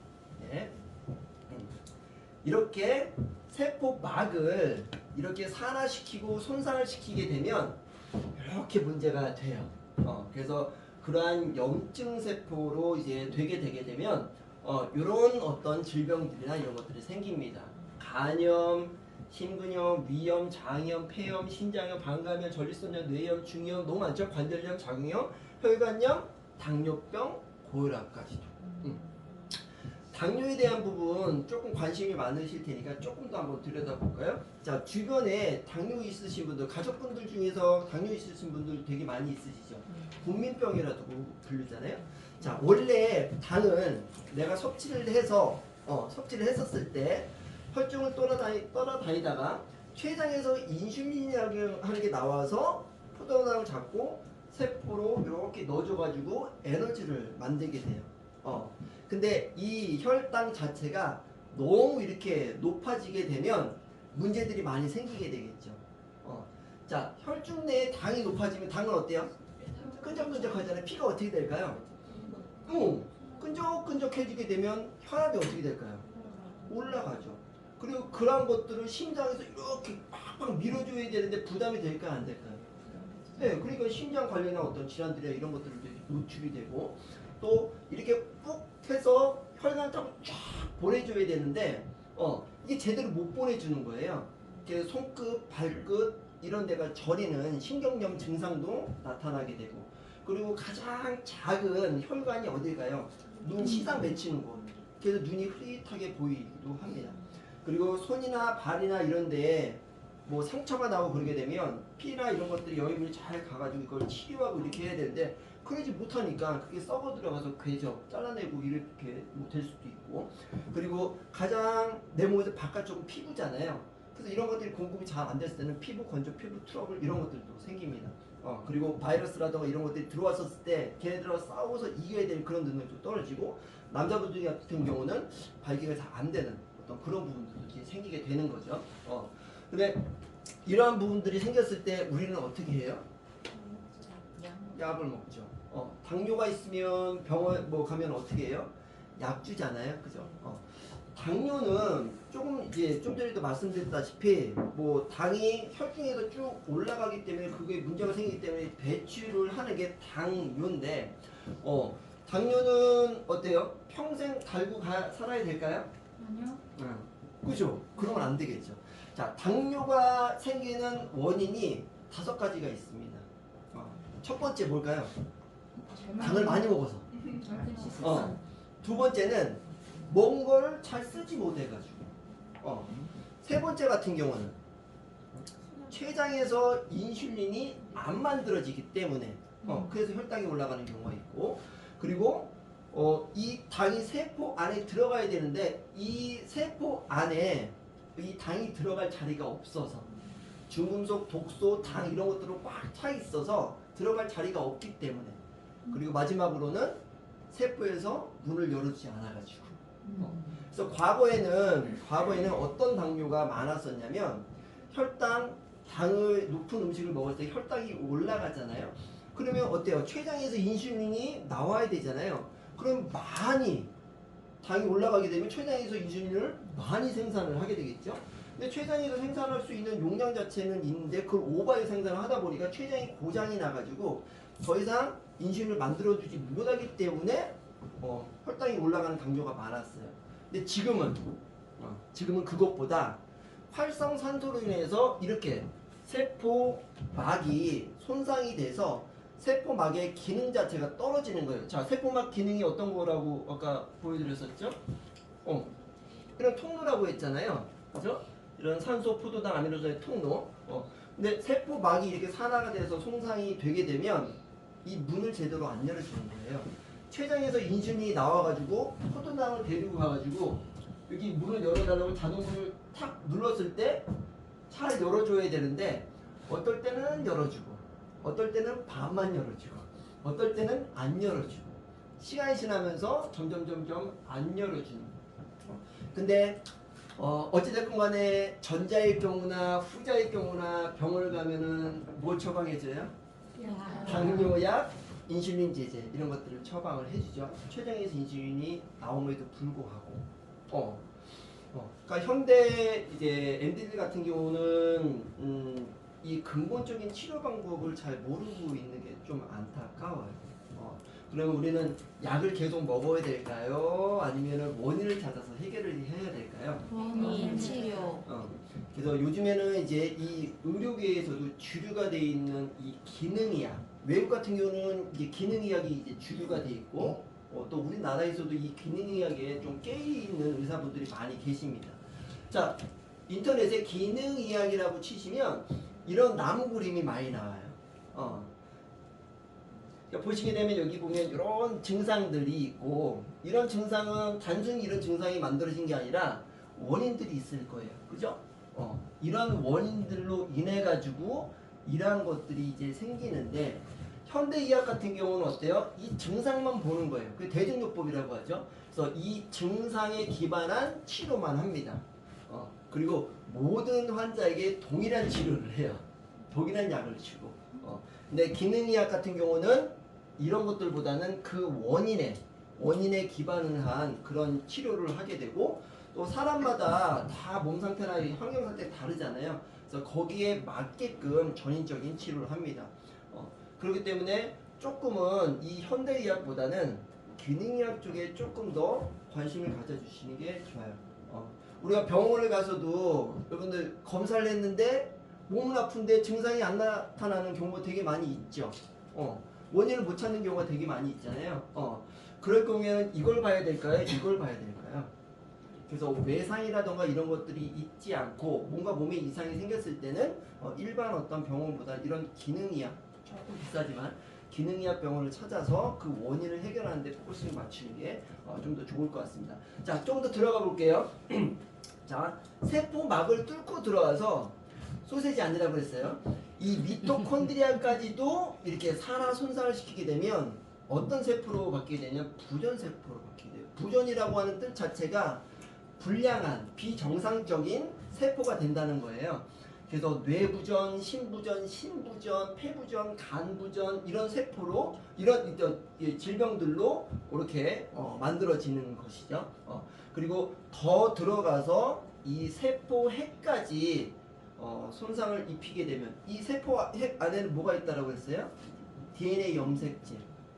이렇게 세포막을 이렇게 산화시키고 손상을 시키게 되면 이렇게 문제가 돼요. 그래서 그러한 염증 세포로 이제 되게 되면 이런 어떤 질병들이나 이런 것들이 생깁니다. 간염, 심근염, 위염, 장염, 폐염, 신장염, 방광염, 전립선염, 뇌염, 중이염, 너무 많죠. 관절염, 자궁염, 혈관염, 당뇨병, 고혈압까지도. 당뇨에 대한 부분 조금 관심이 많으실 테니까 조금 더 한번 들여다볼까요? 자, 주변에 당뇨 있으신 분들, 가족분들 중에서 당뇨 있으신 분들 되게 많이 있으시죠? 국민병이라고 부르잖아요. 자, 원래 당은 내가 섭취를 했었을 때 혈중을 떠나다니다가 췌장에서 인슐린이라고 하는 게 나와서 포도당을 잡고 세포로 이렇게 넣어줘가지고 에너지를 만들게 돼요. 근데 이 혈당 자체가 너무 이렇게 높아지게 되면 문제들이 많이 생기게 되겠죠. 자, 혈중 내에 당이 높아지면 당은 어때요? 끈적끈적하잖아요. 피가 어떻게 될까요? 끈적끈적해지게 되면 혈압이 어떻게 될까요? 올라가죠. 그리고 그런 것들을 심장에서 이렇게 팍팍 밀어줘야 되는데 부담이 될까요? 안 될까요? 네, 그러니까 심장 관련한 어떤 질환들이나 이런 것들도 노출이 되고, 또 이렇게 꾹 해서 혈관을 쫙 보내줘야 되는데 이게 제대로 못 보내주는 거예요. 그래서 손끝, 발끝 이런 데가 저리는 신경염 증상도 나타나게 되고, 그리고 가장 작은 혈관이 어딜까요? 눈 시상 맺히는 곳. 그래서 눈이 흐릿하게 보이기도 합니다. 그리고 손이나 발이나 이런 데에 뭐 상처가 나고 그러게 되면 피나 이런 것들이 영양분이 잘 가가지고 이걸 치료하고 이렇게 해야 되는데 그러지 못하니까 그게 썩어 들어가서 궤적 잘라내고 이렇게 될 수도 있고, 그리고 가장 내 몸에서 바깥쪽은 피부잖아요. 그래서 이런 것들이 공급이 잘 안 됐을 때는 피부 건조, 피부 트러블 이런 것들도 생깁니다. 그리고 바이러스라든가 이런 것들이 들어왔었을 때 걔네들하고 싸워서 이겨야 될 그런 능력도 떨어지고, 남자분들 같은 경우는 발기가 잘 안 되는 어떤 그런 부분들도 이제 생기게 되는 거죠. 근데 이러한 부분들이 생겼을 때 우리는 어떻게 해요? 약을 먹죠. 당뇨가 있으면 병원 뭐 가면 어떻게 해요? 약 주잖아요, 그죠? 당뇨는 조금 이제 좀 전에도 말씀드렸다시피 뭐 당이 혈중에서 쭉 올라가기 때문에 그게 문제가 생기기 때문에 배출을 하는 게 당뇨인데, 당뇨는 어때요? 평생 달고 살아야 될까요? 아니요. 그죠? 그러면 안 되겠죠. 자, 당뇨가 생기는 원인이 5가지가 있습니다. 첫 번째 뭘까요? 당을 많이 먹어서. 두 번째는 먹은 걸 잘 쓰지 못해가지고. 세 번째 같은 경우는 췌장에서 인슐린이 안 만들어지기 때문에 그래서 혈당이 올라가는 경우가 있고, 그리고 이 당이 세포 안에 들어가야 되는데 이 세포 안에 이 당이 들어갈 자리가 없어서 중금속, 독소, 당 이런 것들로 꽉 차 있어서 들어갈 자리가 없기 때문에, 그리고 마지막으로는 세포에서 문을 열어주지 않아가지고. 그래서 과거에는 어떤 당뇨가 많았었냐면 혈당, 당을 높은 음식을 먹을 때 혈당이 올라가잖아요. 그러면 어때요? 췌장에서 인슐린이 나와야 되잖아요. 그럼 많이 당이 올라가게 되면 췌장에서 인슐린을 많이 생산을 하게 되겠죠. 근데 췌장에서 생산할 수 있는 용량 자체는 있는데 그걸 오버해 생산을 하다 보니까 췌장이 고장이 나가지고 더 이상 인슐린을 만들어주지 못하기 때문에 혈당이 올라가는 당뇨가 많았어요. 근데 지금은 그것보다 활성산소로 인해서 이렇게 세포막이 손상이 돼서 세포막의 기능 자체가 떨어지는 거예요. 자, 세포막 기능이 어떤 거라고 아까 보여드렸었죠? 이런 통로라고 했잖아요. 그죠? 이런 산소, 포도당, 아미노산의 통로. 근데 세포막이 이렇게 산화가 돼서 손상이 되게 되면 이 문을 제대로 안 열어주는 거예요. 췌장에서 인슐린이 나와가지고 포도당을 데리고 가가지고 여기 문을 열어달라고 자동문을 탁 눌렀을 때 잘 열어줘야 되는데 어떨 때는 열어주고 어떨 때는 반만 열어주고 어떨 때는 안 열어주고 시간이 지나면서 점점 안 열어주는 거예요. 근데 어찌됐건 간에 전자일 경우나 후자일 경우나 병원을 가면은 뭘 처방해줘요? 당뇨약, 인슐린 제제 이런 것들을 처방을 해주죠. 췌장에서 인슐린이 나옴에도 불구하고. 그러니까 현대 이제 MD들 같은 경우는 이 근본적인 치료 방법을 잘 모르고 있는 게 좀 안타까워요. 그러면 우리는 약을 계속 먹어야 될까요? 아니면 원인을 찾아서 해결을 해야 될까요? 원인 치료. 그래서 요즘에는 이제 이 의료계에서도 주류가 돼 있는 이 기능의학, 외국 같은 경우는 이제 기능의학이 이제 주류가 돼 있고, 또 우리나라에서도 이 기능의학에 좀 깨 있는 의사분들이 많이 계십니다. 자, 인터넷에 기능의학이라고 치시면 이런 나무 그림이 많이 나와요. 그러니까 보시게 되면 여기 보면 이런 증상들이 있고, 이런 증상은 단순히 이런 증상이 만들어진 게 아니라 원인들이 있을 거예요. 그죠? 이런 원인들로 인해 가지고 이러한 것들이 이제 생기는데, 현대의학 같은 경우는 어때요? 이 증상만 보는 거예요. 그 대증요법이라고 하죠. 그래서 이 증상에 기반한 치료만 합니다. 그리고 모든 환자에게 동일한 치료를 해요. 동일한 약을 주고. 근데 기능의학 같은 경우는 이런 것들보다는 그 원인에 기반을 한 그런 치료를 하게 되고, 또 사람마다 다 몸 상태나 환경 상태 다르잖아요. 그래서 거기에 맞게끔 전인적인 치료를 합니다. 그렇기 때문에 조금은 이 현대의학보다는 기능의학 쪽에 조금 더 관심을 가져주시는 게 좋아요. 우리가 병원을 가서도 여러분들 검사를 했는데 몸은 아픈데 증상이 안 나타나는 경우가 되게 많이 있죠. 원인을 못 찾는 경우가 되게 많이 있잖아요. 그럴 경우에는 이걸 봐야 될까요? 이걸 봐야 될까요? 그래서 외상이라던가 이런 것들이 있지 않고 뭔가 몸에 이상이 생겼을 때는 일반 어떤 병원보다 이런 기능의학, 조금 비싸지만 기능의학 병원을 찾아서 그 원인을 해결하는 데 포커싱을 맞추는 게 좀 더 좋을 것 같습니다. 자, 좀 더 들어가 볼게요. 자, 세포막을 뚫고 들어가서 소세지 아니라고 그랬어요. 이 미토콘드리아까지도 이렇게 산화 손상을 시키게 되면 어떤 세포로 바뀌게 되냐면 부전세포로 바뀌게 돼요. 부전이라고 하는 뜻 자체가 불량한 비정상적인 세포가 된다는 거예요. 그래서 뇌부전, 심부전, 신부전, 폐부전, 간부전 이런 세포로 이런 질병들로 이렇게 만들어지는 것이죠. 그리고 더 들어가서 이 세포 핵까지 손상을 입히게 되면 이 세포 핵 안에는 뭐가 있다라고 했어요? DNA 염색체.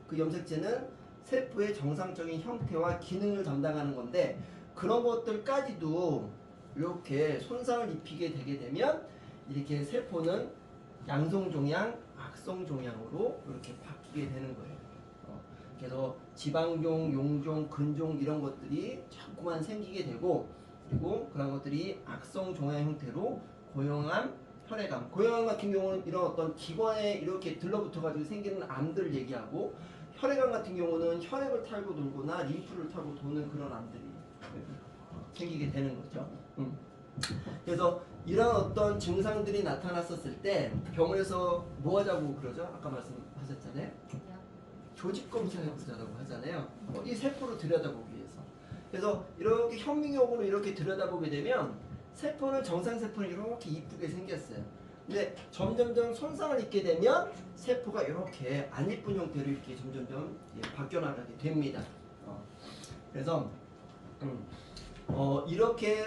그 염색체는 세포의 정상적인 형태와 기능을 담당하는 건데 그런 것들까지도 이렇게 손상을 입히게 되게 되면 이렇게 세포는 양성종양, 악성종양으로 이렇게 바뀌게 되는 거예요. 그래서 지방종, 용종, 근종 이런 것들이 자꾸만 생기게 되고 그리고 그런 것들이 악성종양 형태로 고형암, 혈액암. 고형암 같은 경우는 이런 어떤 기관에 이렇게 들러붙어가지고 생기는 암들을 얘기하고 혈액암 같은 경우는 혈액을 타고 돌거나 림프를 타고 도는 그런 암들이 생기게 되는 거죠. 그래서 이런 어떤 증상들이 나타났었을 때 병원에서 뭐 하자고 그러죠? 아까 말씀하셨잖아요. 조직 검사해보자라고 하잖아요. 이 세포를 들여다보기 위해서. 그래서 이렇게 현미경으로 이렇게 들여다보게 되면 세포는 정상 세포는 이렇게 이쁘게 생겼어요. 근데 점점점 손상을 입게 되면 세포가 이렇게 안 이쁜 형태로 이렇게 점점점 바뀌어 나가게 됩니다. 그래서 이렇게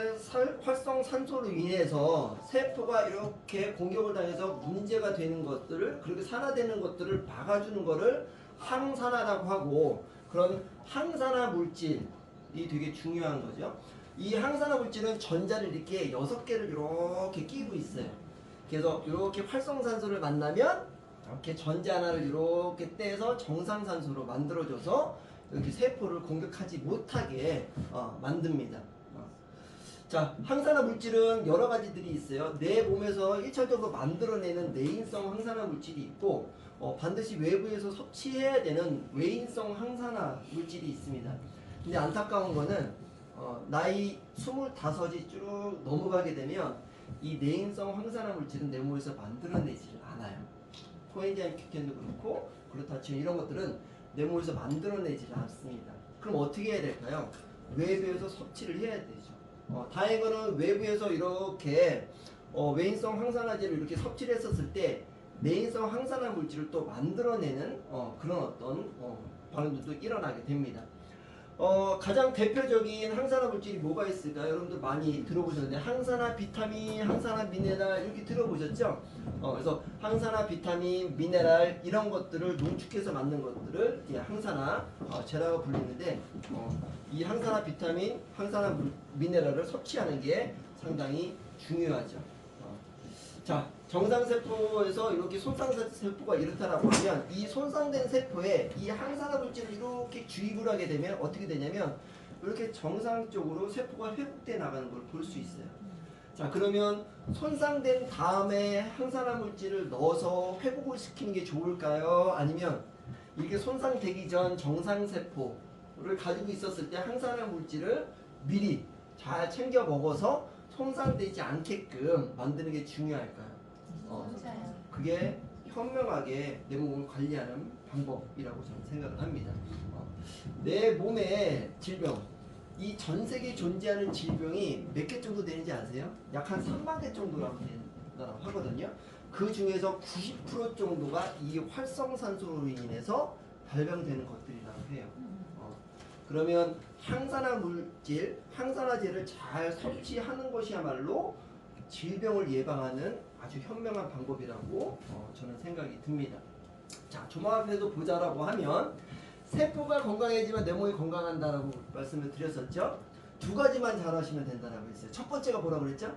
활성산소로 인해서 세포가 이렇게 공격을 당해서 문제가 되는 것들을 그렇게 산화되는 것들을 막아주는 것을 항산화라고 하고 그런 항산화 물질이 되게 중요한 거죠. 이 항산화 물질은 전자를 이렇게 6개를 이렇게 끼고 있어요. 그래서 이렇게 활성산소를 만나면 이렇게 전자 하나를 이렇게 떼서 정상산소로 만들어줘서 이렇게 세포를 공격하지 못하게 만듭니다. 자, 항산화 물질은 여러 가지들이 있어요. 내 몸에서 1차적으로 만들어내는 내인성 항산화 물질이 있고 반드시 외부에서 섭취해야 되는 외인성 항산화 물질이 있습니다. 근데 안타까운 거는 나이 25이 쭉 넘어가게 되면 이 내인성 항산화 물질은 내 몸에서 만들어내지를 않아요. 코엔자임 Q10도 그렇고 글루타치온 이런 것들은 내 몸에서 만들어내지를 않습니다. 그럼 어떻게 해야 될까요? 외부에서 섭취를 해야 되죠. 다행인 거는 외부에서 이렇게 외인성 항산화제를 이렇게 섭취를 했었을 때 내인성 항산화 물질을 또 만들어내는 그런 어떤 반응들도 일어나게 됩니다. 가장 대표적인 항산화 물질이 뭐가 있을까요? 여러분들 많이 들어보셨는데 항산화 비타민, 항산화 미네랄 이렇게 들어보셨죠? 그래서 항산화 비타민, 미네랄 이런 것들을 농축해서 만든 것들을 항산화제라고 불리는데 이 항산화 비타민, 항산화 미네랄을 섭취하는 게 상당히 중요하죠. 자, 정상세포에서 이렇게 손상세포가 이렇다라고 하면 이 손상된 세포에 이 항산화 물질을 이렇게 주입을 하게 되면 어떻게 되냐면 이렇게 정상적으로 세포가 회복돼 나가는 걸 볼 수 있어요. 자, 그러면 손상된 다음에 항산화 물질을 넣어서 회복을 시키는 게 좋을까요? 아니면 이게 손상되기 전 정상세포를 가지고 있었을 때 항산화 물질을 미리 잘 챙겨 먹어서 손상되지 않게끔 만드는 게 중요할까요? 그게 현명하게 내 몸을 관리하는 방법이라고 저는 생각을 합니다. 내 몸의 질병, 이 전 세계에 존재하는 질병이 몇 개 정도 되는지 아세요? 약 한 3만 개 정도라고 된다고 하거든요. 그 중에서 90% 정도가 이 활성산소로 인해서 발병되는 것들이라고 해요. 그러면 항산화 물질, 항산화제를 잘 섭취하는 것이야말로 질병을 예방하는 아주 현명한 방법이라고 저는 생각이 듭니다. 자, 조막에도 보자라고 하면 세포가 건강해지면 내 몸이 건강한다라고 말씀을 드렸었죠. 두 가지만 잘하시면 된다라고 했어요. 첫 번째가 뭐라고 그랬죠?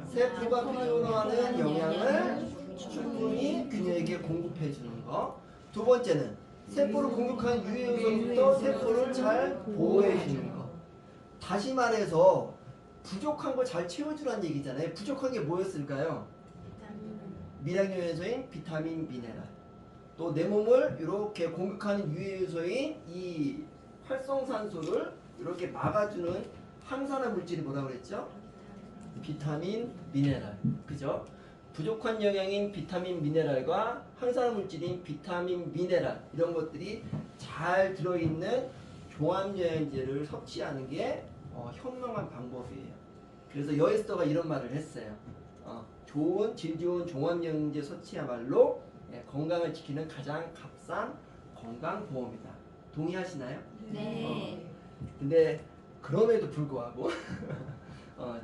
세포가 필요로 하는 영양을 충분히 그녀에게 공급해 주는 거. 두 번째는 세포를 공격하는 유해 요소부터 세포를 잘 보호해 주는 거. 다시 말해서 부족한 거 잘 채워주라는 얘기잖아요. 부족한 게 뭐였을까요? 미량요소인 비타민, 미네랄. 또 또 내 몸을 이렇게 공격하는 유해 요소인 이 활성산소를 이렇게 막아주는 항산화 물질이 뭐라고 그랬죠? 비타민, 미네랄. 그죠? 부족한 영양인 비타민, 미네랄과 항산화 물질인 비타민, 미네랄 이런 것들이 잘 들어있는 종합영양제를 섭취하는 게 현명한 방법이에요. 그래서 여에스더가 이런 말을 했어요. 질 좋은 종합영양제 섭취야말로 건강을 지키는 가장 값싼 건강보험이다. 동의하시나요? 네. 근데 그럼에도 불구하고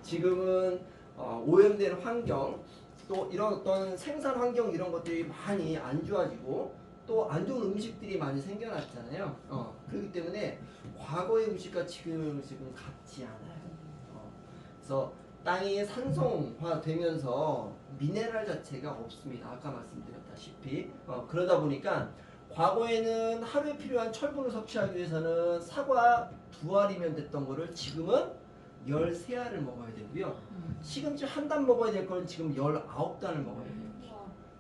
지금은 오염된 환경 또 이런 어떤 생산 환경 이런 것들이 많이 안 좋아지고 또 안 좋은 음식들이 많이 생겨났잖아요. 그렇기 때문에 과거의 음식과 지금의 음식은 같지 않아요. 그래서 땅이 산성화되면서 미네랄 자체가 없습니다. 아까 말씀드렸다시피 그러다 보니까 과거에는 하루에 필요한 철분을 섭취하기 위해서는 사과 2알이면 됐던 거를 지금은 13알을 먹어야 되고요. 시금치 한 단 먹어야 될 거는 지금 19단을 먹어야 돼요.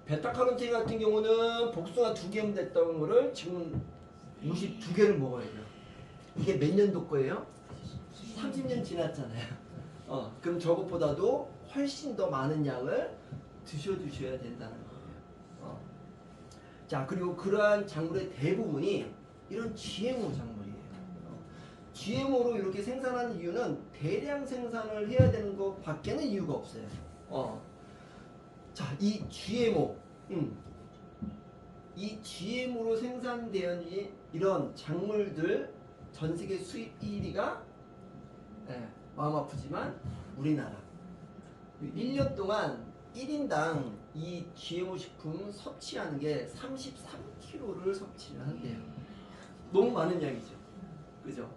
베타카로틴 같은 경우는 복숭아 2개면 됐던 거를 지금 52개를 먹어야 돼요. 이게 몇 년도 거예요? 30년 지났잖아요. 그럼 저것보다도 훨씬 더 많은 양을 드셔주셔야 된다는 거예요. 자, 그리고 그러한 작물의 대부분이 이런 GMO 작물이에요. GMO로 이렇게 생산하는 이유는 대량 생산을 해야 되는 것 밖에는 이유가 없어요. 자, 이 GMO, 이 GMO로 생산되는 이런 작물들 전 세계 수입 1위가 마음 아프지만 우리나라. 1년 동안 1인당 이 GMO 식품 섭취하는 게 33kg를 섭취를 한대요. 너무 많은 양이죠. 그죠?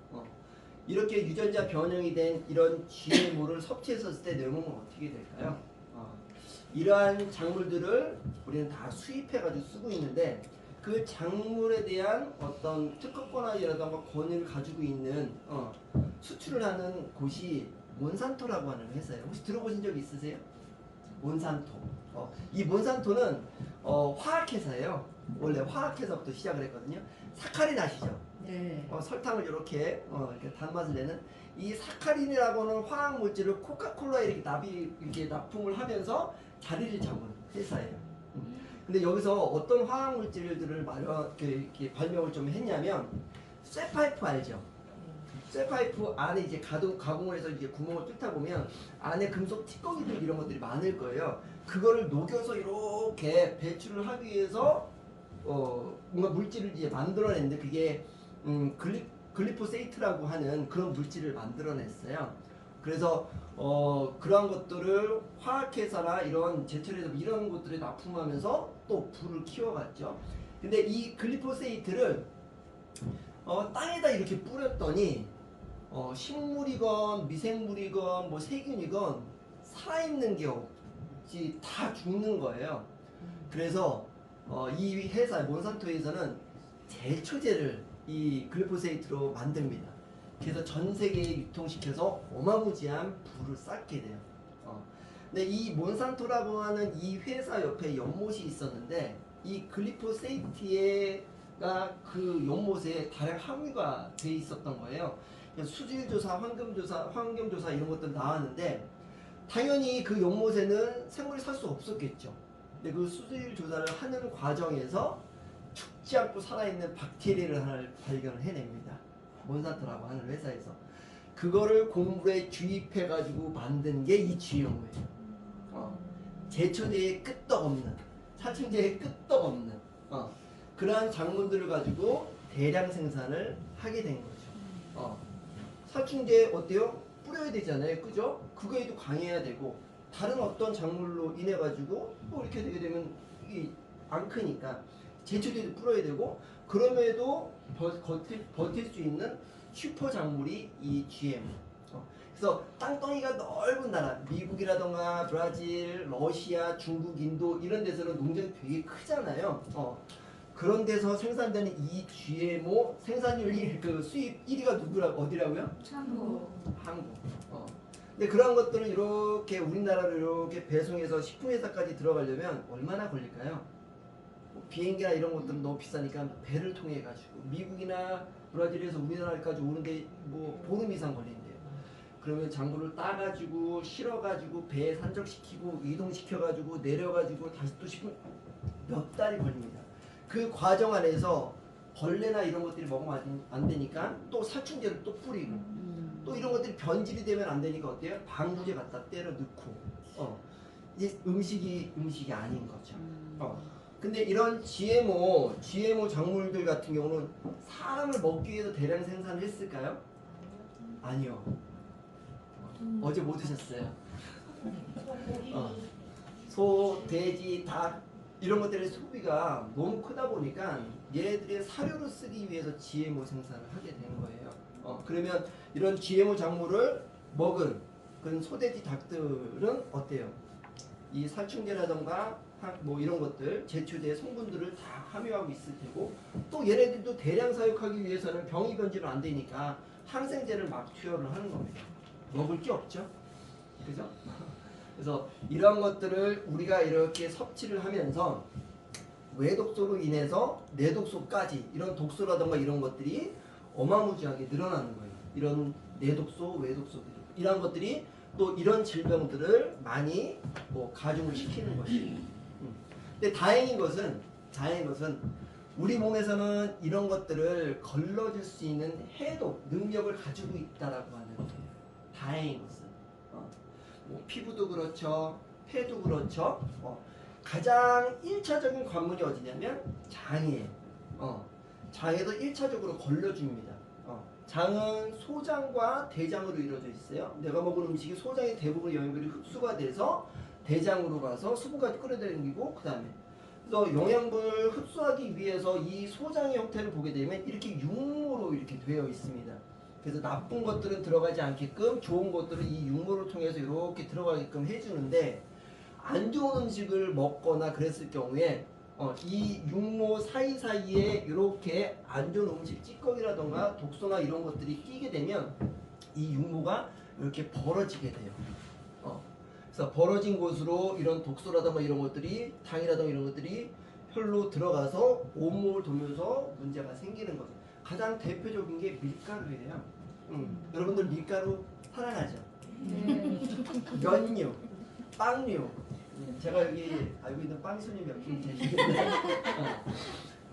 이렇게 유전자 변형이 된 이런 GMO를 섭취했었을 때 내 몸은 어떻게 될까요? 이러한 작물들을 우리는 다 수입해가지고 쓰고 있는데 그 작물에 대한 어떤 특허권이라던가 권위를 가지고 있는 수출을 하는 곳이 몬산토라고 하는 회사예요. 혹시 들어보신 적 있으세요? 몬산토. 이 몬산토는 화학회사예요. 원래 화학회사부터 시작을 했거든요. 사카린 아시죠? 네. 설탕을 이렇게 단맛을 내는 이 사카린이라고 하는 화학 물질을 코카콜라에 이렇게 납품을 하면서 자리를 잡은 회사예요. 근데 여기서 어떤 화학 물질들을 이렇게 발명을 좀 했냐면 쇠파이프 알죠? 쇠파이프 안에 이제 가공을 해서 이제 구멍을 뚫다 보면 안에 금속 찌꺼기들 이런 것들이 많을 거예요. 그거를 녹여서 이렇게 배출을 하기 위해서 뭔가 물질을 이제 만들어냈는데 그게 글리포세이트라고 하는 그런 물질을 만들어냈어요. 그래서 그러한 것들을 화학회사나 이런 제철에서 이런 것들에 납품하면서 또 불을 키워갔죠. 근데 이 글리포세이트를 땅에다 이렇게 뿌렸더니 식물이건 미생물이건 뭐 세균이건 살아있는 게 없지 다 죽는 거예요. 그래서 이 회사 몬산토에서는 제초제를 이 글리포세이트로 만듭니다. 그래서 전 세계에 유통시켜서 어마무지한 부를 쌓게 돼요. 근데 이 몬산토라고 하는 이 회사 옆에 연못이 있었는데 이 글리포세이트가 그 연못에 다량 함유가 돼 있었던 거예요. 수질조사, 환경조사 이런 것들 나왔는데 당연히 그 연못에는 생물이 살 수 없었겠죠. 근데 그 수질조사를 하는 과정에서 죽지 않고 살아있는 박테리아를 하나를 발견을 해냅니다. 몬산토라고 하는 회사에서. 그거를 곡물에 주입해가지고 만든 게 이 GMO예요. 제초제의 끄떡없는, 살충제의 끄떡없는 그러한 작물들을 가지고 대량 생산을 하게 된 거죠. 살충제 어때요? 뿌려야 되잖아요. 그죠? 그거에도 강해야 되고 다른 어떤 작물로 인해 가지고 또 이렇게 되게 되면 이게 안 크니까 제초제도 뿌려야 되고 그럼에도 버틸 수 있는 슈퍼 작물이 이 GMO. 그래서 땅덩이가 넓은 나라 미국이라던가 브라질, 러시아, 중국, 인도 이런 데서는 농장이 되게 크잖아요. 그런 데서 생산되는 이 GMO 생산율 그 수입 1위가 어디라고요? 한국. 한국. 근데 그런 것들을 이렇게 우리나라로 이렇게 배송해서 식품회사까지 들어가려면 얼마나 걸릴까요? 비행기나 이런 것들은 너무 비싸니까 배를 통해 가지고 미국이나 브라질에서 우리나라까지 오는데 뭐 보름 이상 걸린대요. 그러면 장부를 따가지고 실어가지고 배에 산적시키고 이동시켜가지고 내려가지고 다시 또 씹으면 몇 달이 걸립니다. 그 과정 안에서 벌레나 이런 것들이 먹으면 안 되니까 또 살충제를 또 뿌리고 또 이런 것들이 변질이 되면 안 되니까 어때요? 방부제 갖다 때려 넣고 이제 음식이 아닌 거죠. 근데 이런 GMO 작물들 같은 경우는 사람을 먹기 위해서 대량 생산을 했을까요? 아니요. 어제 뭐 드셨어요? 소, 돼지, 닭 이런 것들의 소비가 너무 크다 보니까 얘네들의 사료로 쓰기 위해서 GMO 생산을 하게 된 거예요. 그러면 이런 GMO 작물을 먹은 그런 소돼지 닭들은 어때요? 이 살충제라던가 뭐 이런 것들 제초제 성분들을 다 함유하고 있을 테고 또 얘네들도 대량 사육하기 위해서는 병이 변질은 안 되니까 항생제를 막 투여를 하는 겁니다. 먹을 게 없죠. 그죠? 그래서 이런 것들을 우리가 이렇게 섭취를 하면서 외독소로 인해서 내독소까지 이런 독소라던가 이런 것들이 어마무지하게 늘어나는 거예요. 이런 내독소, 외독소들 이런 것들이 또 이런 질병들을 많이 가중을 시키는 것이에요. 근데 다행인 것은 우리 몸에서는 이런 것들을 걸러줄 수 있는 해독 능력을 가지고 있다라고 하는 거예요. 다행인 것은 뭐 피부도 그렇죠, 폐도 그렇죠. 가장 1차적인 관문이 어디냐면 장이에요. 장에도 1차적으로 걸러줍니다. 장은 소장과 대장으로 이루어져 있어요. 내가 먹은 음식이 소장의 대부분 영양분이 흡수가 돼서 대장으로 가서 수분까지 끌어당기고 그 다음에 그래서 영양분을 흡수하기 위해서 이 소장의 형태를 보게 되면 이렇게 육모로 이렇게 되어 있습니다. 그래서 나쁜 것들은 들어가지 않게끔 좋은 것들은 이 육모를 통해서 이렇게 들어가게끔 해주는데 안 좋은 음식을 먹거나 그랬을 경우에 이 육모 사이사이에 이렇게 안 좋은 음식 찌꺼기라던가 독소나 이런 것들이 끼게 되면 이 육모가 이렇게 벌어지게 돼요. 그래서 벌어진 곳으로 이런 독소라던가 이런 것들이 당이라던가 이런 것들이 혈로 들어가서 온몸을 돌면서 문제가 생기는 거죠. 가장 대표적인 게 밀가루예요. 여러분들 밀가루 사랑하죠? 면류, 빵류. 제가 여기 알고 있는 빵순이 몇 분 계시는데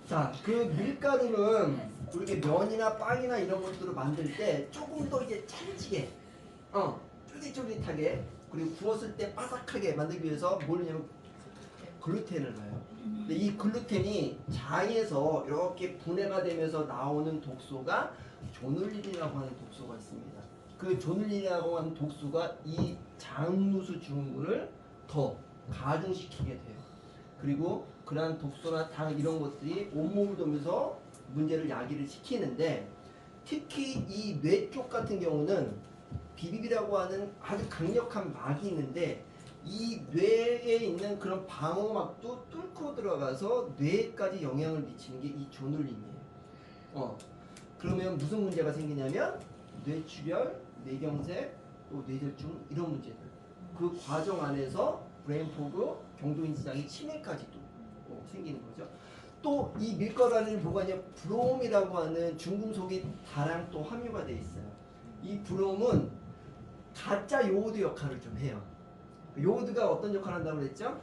자, 그 밀가루는 우리가 면이나 빵이나 이런 것들을 만들 때 조금 더 이제 찰지게 쫄깃쫄깃하게 그리고 구웠을 때 바삭하게 만들기 위해서 뭘 넣냐면 글루텐을 넣어요. 근데 이 글루텐이 장에서 이렇게 분해가 되면서 나오는 독소가 조눌린이라고 하는 독소가 있습니다. 그 조눌린이라고 하는 독소가 이 장누수 증후군을 더 가중시키게 돼요. 그리고 그러한 독소나 당 이런 것들이 온몸을 돌면서 문제를 야기를 시키는데 특히 이 뇌 쪽 같은 경우는 비비비라고 하는 아주 강력한 막이 있는데 이 뇌에 있는 그런 방어막도 뚫고 들어가서 뇌까지 영향을 미치는 게 이 조눌린이에요. 그러면 무슨 문제가 생기냐면 뇌출혈, 뇌경색, 또 뇌졸중 이런 문제들. 그 과정 안에서 브레인포그, 경도인지장의 치매까지도 생기는 거죠. 또 이 밀가루 안에는 뭐가 있냐? 브롬이라고 하는 중금속이 다량 또 함유가 돼 있어요. 이 브롬은 가짜 요오드 역할을 좀 해요. 요오드가 어떤 역할을 한다고 그랬죠?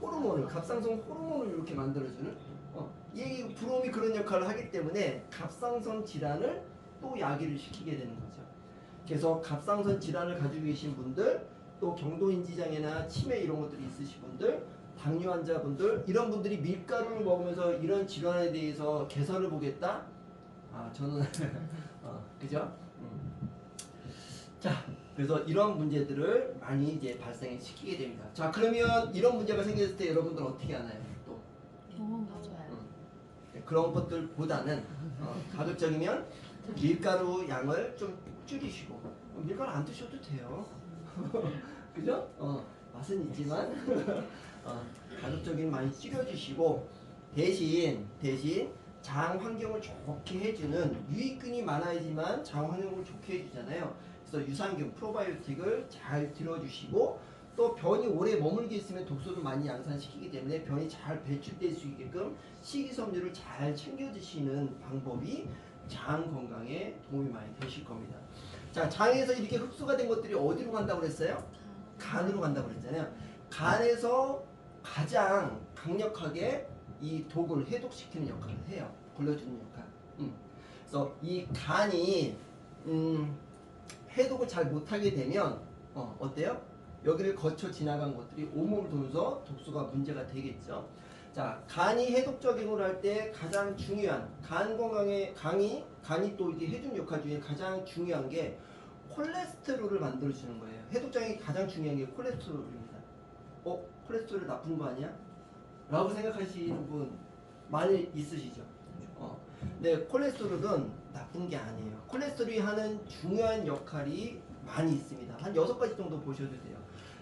호르몬을, 갑상선 호르몬을 이렇게 만들어주는 이 브롬이 그런 역할을 하기 때문에 갑상선 질환을 또 야기를 시키게 되는 거죠. 그래서 갑상선 질환을 가지고 계신 분들, 또 경도인지장애나 치매 이런 것들이 있으신 분들, 당뇨 환자분들 이런 분들이 밀가루를 먹으면서 이런 질환에 대해서 개선을 보겠다? 저는 그죠? 자, 그래서 이런 문제들을 많이 이제 발생을 시키게 됩니다. 자, 그러면 이런 문제가 생겼을 때 여러분들 어떻게 하나요? 또 그런 것들보다는 가급적이면 밀가루 양을 좀 줄이시고 밀가루 안 드셔도 돼요. 그죠? 맛은 있지만 가급적이면 많이 줄여주시고 대신 장 환경을 좋게 해주는 유익균이 많아야지만 장 환경을 좋게 해주잖아요. 그래서 유산균, 프로바이오틱을 잘 들어주시고 또 변이 오래 머물게 있으면 독소를 많이 양산시키기 때문에 변이 잘 배출될 수 있게끔 식이섬유를 잘 챙겨 드시는 방법이 장 건강에 도움이 많이 되실 겁니다. 자, 장에서 이렇게 흡수가 된 것들이 어디로 간다고 그랬어요? 간으로 간다고 그랬잖아요. 간에서 가장 강력하게 이 독을 해독시키는 역할을 해요. 걸러주는 역할. 그래서 이 간이 해독을 잘 못하게 되면 어때요? 여기를 거쳐 지나간 것들이 온몸을 돌면서 독소가 문제가 되겠죠. 자, 간이 해독 작용을 할 때 가장 중요한 간 건강에 간이 또 이게 해준 역할 중에 가장 중요한 게 콜레스테롤을 만들어주는 거예요. 해독 작용이 가장 중요한 게 콜레스테롤입니다. 콜레스테롤 나쁜 거 아니야? 라고 생각하시는 분 많이 있으시죠? 네, 콜레스테롤은 나쁜 게 아니에요. 콜레스테롤이 하는 중요한 역할이 많이 있습니다. 한 6가지 정도 보셔도 돼요.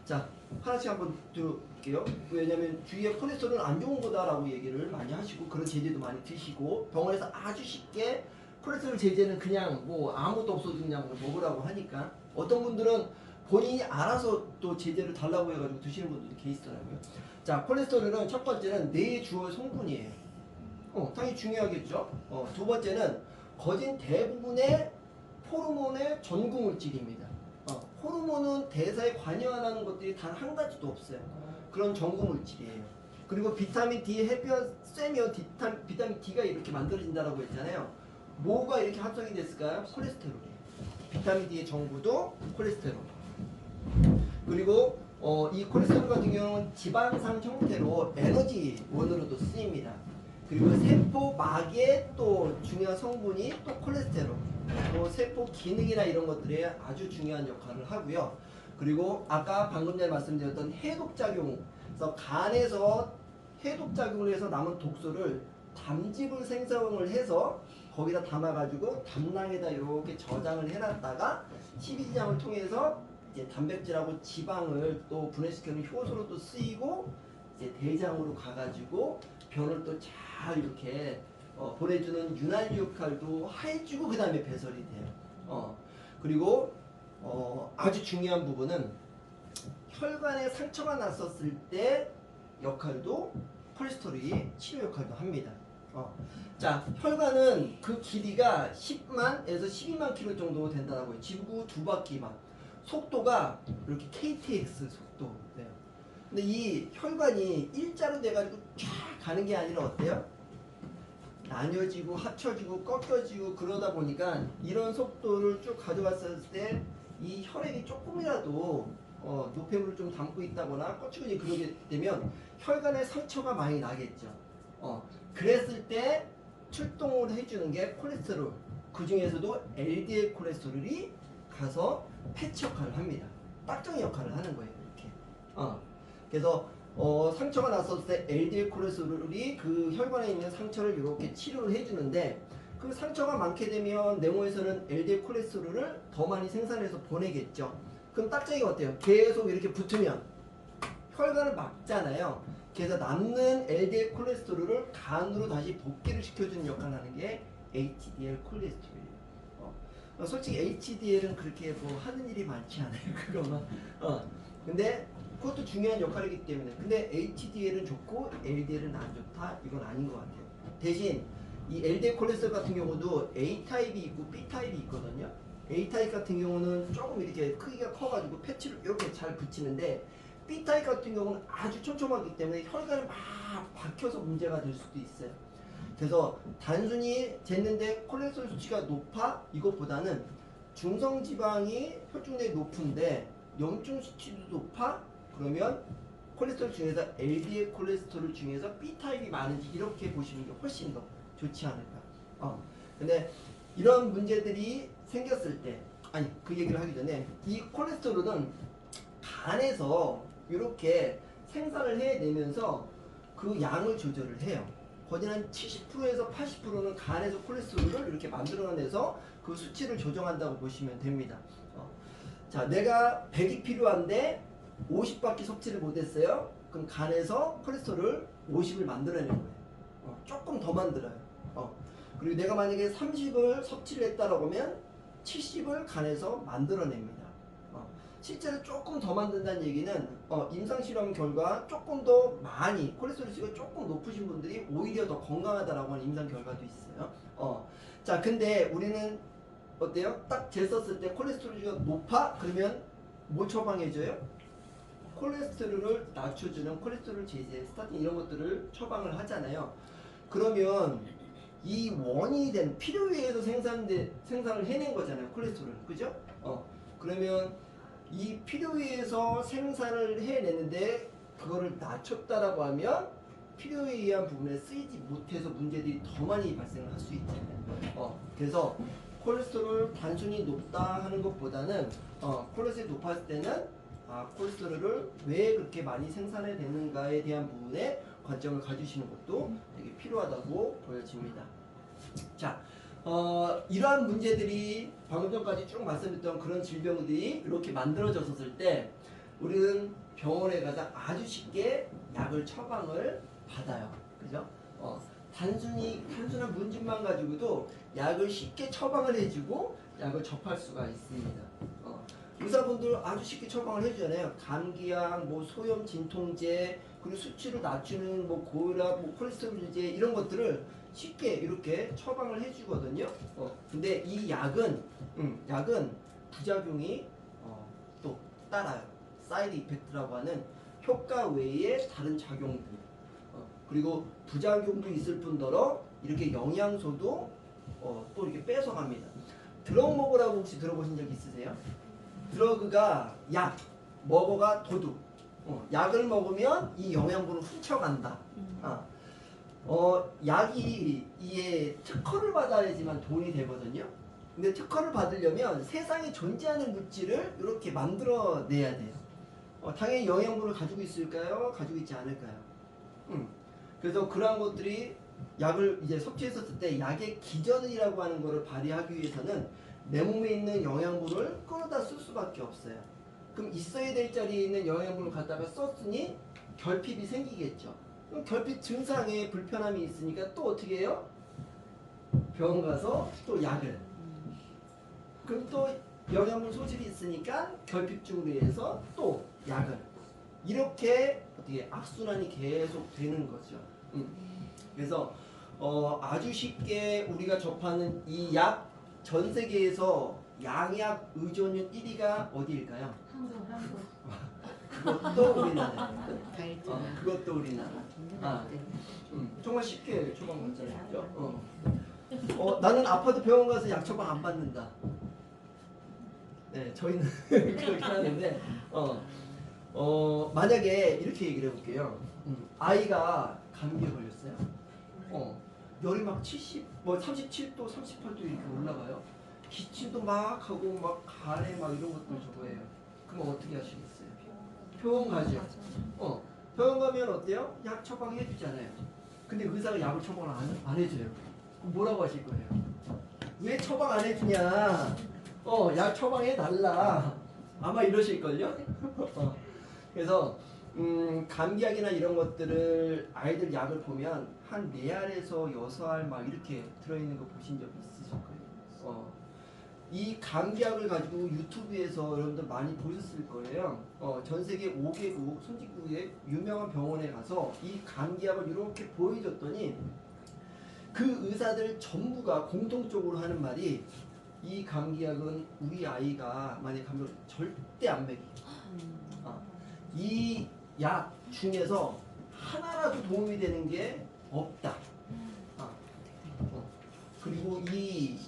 자, 하나씩 한번 들어볼게요. 왜냐면 주위에 콜레스테롤은 안 좋은 거다라고 얘기를 많이 하시고 그런 제재도 많이 드시고 병원에서 아주 쉽게 콜레스테롤 제재는 그냥 뭐 아무것도 없어도 그냥 먹으라고 하니까 어떤 분들은 본인이 알아서 또 제재를 달라고 해가지고 드시는 분들도 계시더라고요. 자, 콜레스테롤은 첫 번째는 뇌에 주어의 성분이에요. 당연히 중요하겠죠. 두 번째는 거진 대부분의 호르몬의 전구 물질입니다. 호르몬은 대사에 관여하는 것들이 단 한 가지도 없어요. 그런 전구 물질이에요. 그리고 비타민 D 해변 쇠면 비타민 D가 이렇게 만들어진다라고 했잖아요. 뭐가 이렇게 합성이 됐을까요? 콜레스테롤이에요. 비타민 D의 전구도 콜레스테롤. 그리고 이 콜레스테롤 같은 경우는 지방산 형태로 에너지원으로도 쓰입니다. 그리고 세포막의 또 중요한 성분이 또 콜레스테롤, 또 세포 기능이나 이런 것들에 아주 중요한 역할을 하고요. 그리고 아까 방금 전에 말씀드렸던 해독작용, 그래서 간에서 해독작용을 해서 남은 독소를 담즙을 생성을 해서 거기다 담아가지고 담낭에다 이렇게 저장을 해놨다가 십이지장을 통해서 이제 단백질하고 지방을 또 분해시키는 효소로 또 쓰이고 이제 대장으로 가가지고 변을 또 잘 이렇게 보내주는 윤활유 역할도 해주고 그 다음에 배설이 돼요. 그리고 아주 중요한 부분은 혈관에 상처가 났었을 때 역할도 콜레스테롤이 치료 역할도 합니다. 자, 혈관은 그 길이가 10만에서 12만 킬로 정도 된다고 해요. 지구 2바퀴만. 속도가 이렇게 KTX 속도예요. 근데 이 혈관이 일자로 돼가지고 쫙 가는 게 아니라 어때요? 나뉘어지고 합쳐지고 꺾여지고 그러다 보니까 이런 속도를 쭉 가져갔을 때 이 혈액이 조금이라도 노폐물을 좀 담고 있다거나 꺾이고 그러게 되면 혈관에 상처가 많이 나겠죠. 그랬을 때 출동을 해주는 게 콜레스테롤. 그 중에서도 LDL 콜레스테롤이 가서 패치 역할을 합니다. 딱정이 역할을 하는 거예요. 이렇게. 그래서 상처가 났었을 때 LDL 콜레스테롤이 그 혈관에 있는 상처를 이렇게 치료를 해주는데 그 상처가 많게 되면 내모에서는 LDL 콜레스테롤을 더 많이 생산해서 보내겠죠. 그럼 딱정이가 어때요? 계속 이렇게 붙으면 혈관을 막잖아요. 그래서 남는 LDL 콜레스테롤을 간으로 다시 복귀를 시켜주는 역할을 하는 게 HDL 콜레스테롤이에요. 솔직히 HDL은 그렇게 뭐 하는 일이 많지 않아요. 그거만. 근데 그것도 중요한 역할이기 때문에. 근데 HDL은 좋고 LDL은 안 좋다? 이건 아닌 것 같아요. 대신 이 LDL 콜레스테롤 같은 경우도 A타입이 있고 B타입이 있거든요. A타입 같은 경우는 조금 이렇게 크기가 커가지고 패치를 이렇게 잘 붙이는데 B타입 같은 경우는 아주 촘촘하기 때문에 혈관을 막 박혀서 문제가 될 수도 있어요. 그래서 단순히 쟀는데 콜레스테롤 수치가 높아? 이것보다는 중성지방이 혈중 내에 높은데 염증 수치도 높아? 그러면 콜레스테롤 중에서 LDL 콜레스테롤 중에서 B타입이 많은지 이렇게 보시는 게 훨씬 더 좋지 않을까. 근데 이런 문제들이 생겼을 때, 아니 그 얘기를 하기 전에 이 콜레스테롤은 간에서 이렇게 생산을 해내면서 그 양을 조절을 해요. 거진 한 70%에서 80%는 간에서 콜레스테롤을 이렇게 만들어내서 그 수치를 조정한다고 보시면 됩니다. 자, 내가 100이 필요한데 50밖에 섭취를 못했어요. 그럼 간에서 콜레스테롤 50을 만들어내는 거예요. 조금 더 만들어요. 그리고 내가 만약에 30을 섭취를 했다라고 하면 70을 간에서 만들어냅니다. 실제로 조금 더 만든다는 얘기는 임상 실험 결과 조금 더 많이 콜레스테롤수가 조금 높으신 분들이 오히려 더 건강하다라고 하는 임상 결과도 있어요. 자, 근데 우리는 어때요? 딱 쟀었을 때 콜레스테롤수가 높아? 그러면 뭐 처방해줘요? 콜레스테롤을 낮춰주는 콜레스테롤 제제, 스타틴 이런 것들을 처방을 하잖아요. 그러면 이 원인이 된 필요에 의해서 생산을 해낸 거잖아요. 콜레스테롤은. 그죠? 그러면 이 필요에 의해서 생산을 해내는데 그거를 낮췄다라고 하면 필요에 의한 부분에 쓰이지 못해서 문제들이 더 많이 발생을 할 수 있잖아요. 그래서 콜레스테롤 단순히 높다 하는 것보다는 콜레스테롤이 높았을 때는 콜레스테롤을 왜 그렇게 많이 생산해내는가에 대한 부분에 관점을 가지시는 것도 되게 필요하다고 보여집니다. 자, 이러한 문제들이 방금 전까지 쭉 말씀드렸던 그런 질병들이 이렇게 만들어졌을 때 우리는 병원에 가서 아주 쉽게 약을 처방을 받아요. 그죠? 단순한 문진만 가지고도 약을 쉽게 처방을 해주고 약을 접할 수가 있습니다. 의사분들 아주 쉽게 처방을 해주잖아요. 감기약, 뭐 소염 진통제, 그리고 수치를 낮추는 뭐 고혈압, 뭐 콜레스테롤제 이런 것들을 쉽게 이렇게 처방을 해주거든요. 근데 이 약은 부작용이 또 따라요. 사이드 이펙트라고 하는 효과 외에 다른 작용들. 그리고 부작용도 있을 뿐더러 이렇게 영양소도 또 이렇게 뺏어갑니다. 드럭 먹으라고 혹시 들어보신 적 있으세요? 드러그가 약, 먹어가 도둑. 약을 먹으면 이 영양분을 훔쳐간다. 약이 이에 특허를 받아야지만 돈이 되거든요. 근데 특허를 받으려면 세상에 존재하는 물질을 이렇게 만들어내야 돼요. 당연히 영양분을 가지고 있을까요? 가지고 있지 않을까요? 그래서 그러한 것들이 약을 이제 섭취했었을 때 약의 기전이라고 하는 것을 발휘하기 위해서는 내 몸에 있는 영양분을 끌어다 쓸 수밖에 없어요. 그럼 있어야 될 자리에 있는 영양분을 갖다가 썼으니 결핍이 생기겠죠. 그럼 결핍 증상에 불편함이 있으니까 또 어떻게 해요? 병원 가서 또 약을. 그럼 또 영양분 소실이 있으니까 결핍증으로 인해서 또 약을. 이렇게 어떻게 악순환이 계속 되는 거죠. 그래서 아주 쉽게 우리가 접하는 이 약 전 세계에서 양약 의존율 1위가 어디일까요? 그것도 우리나라예요. 그것도 우리나라. 정말 쉽게 처방받잖아요. 나는 아파도 병원 가서 약 처방 안 받는다. 네, 저희는 그렇게 하는데 만약에 이렇게 얘기를 해볼게요. 아이가 감기에 걸렸어요. 열이 막 37도, 38도 이렇게 올라가요. 기침도 막 하고 막 가래 막 이런 것들 저거예요. 그럼 어떻게 하시겠어요? 병원 가죠. 병원 가면 어때요? 약 처방해 주잖아요. 근데 의사가 약을 처방을 안 해줘요. 그럼 뭐라고 하실 거예요? 왜 처방 안 해주냐? 약 처방해 달라. 아마 이러실걸요? 그래서 감기약이나 이런 것들을 아이들 약을 보면 한 4알에서 6알 막 이렇게 들어있는 거 보신 적 있으실 거예요. 이 감기약을 가지고 유튜브에서 여러분들 많이 보셨을 거예요. 전 세계 5개국 선진국의 유명한 병원에 가서 이 감기약을 이렇게 보여줬더니 그 의사들 전부가 공통적으로 하는 말이 이 감기약은 우리 아이가 만약에 감기를 절대 안 먹이. 이 약 중에서 하나라도 도움이 되는 게 없다. 그리고 이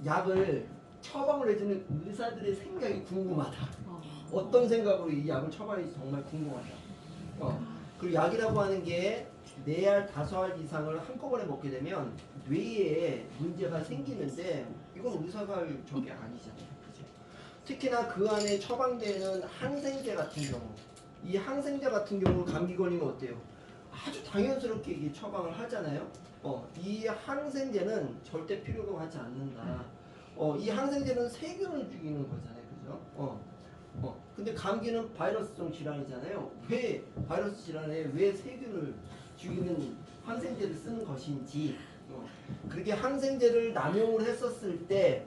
약을 처방을 해주는 의사들의 생각이 궁금하다. 어떤 생각으로 이 약을 처방할지 정말 궁금하다. 그리고 약이라고 하는 게 4알, 5알 이상을 한꺼번에 먹게 되면 뇌에 문제가 생기는데 이건 의사가 할 적이 아니잖아요. 그죠? 특히나 그 안에 처방되는 항생제 같은 경우 이 항생제 같은 경우 감기 걸리면 어때요? 아주 당연스럽게 이게 처방을 하잖아요. 이 항생제는 절대 필요로 하지 않는다. 이 항생제는 세균을 죽이는 거잖아요. 그죠? 근데 감기는 바이러스성 질환이잖아요. 왜 바이러스 질환에 왜 세균을 죽이는 항생제를 쓰는 것인지 그렇게 항생제를 남용을 했었을 때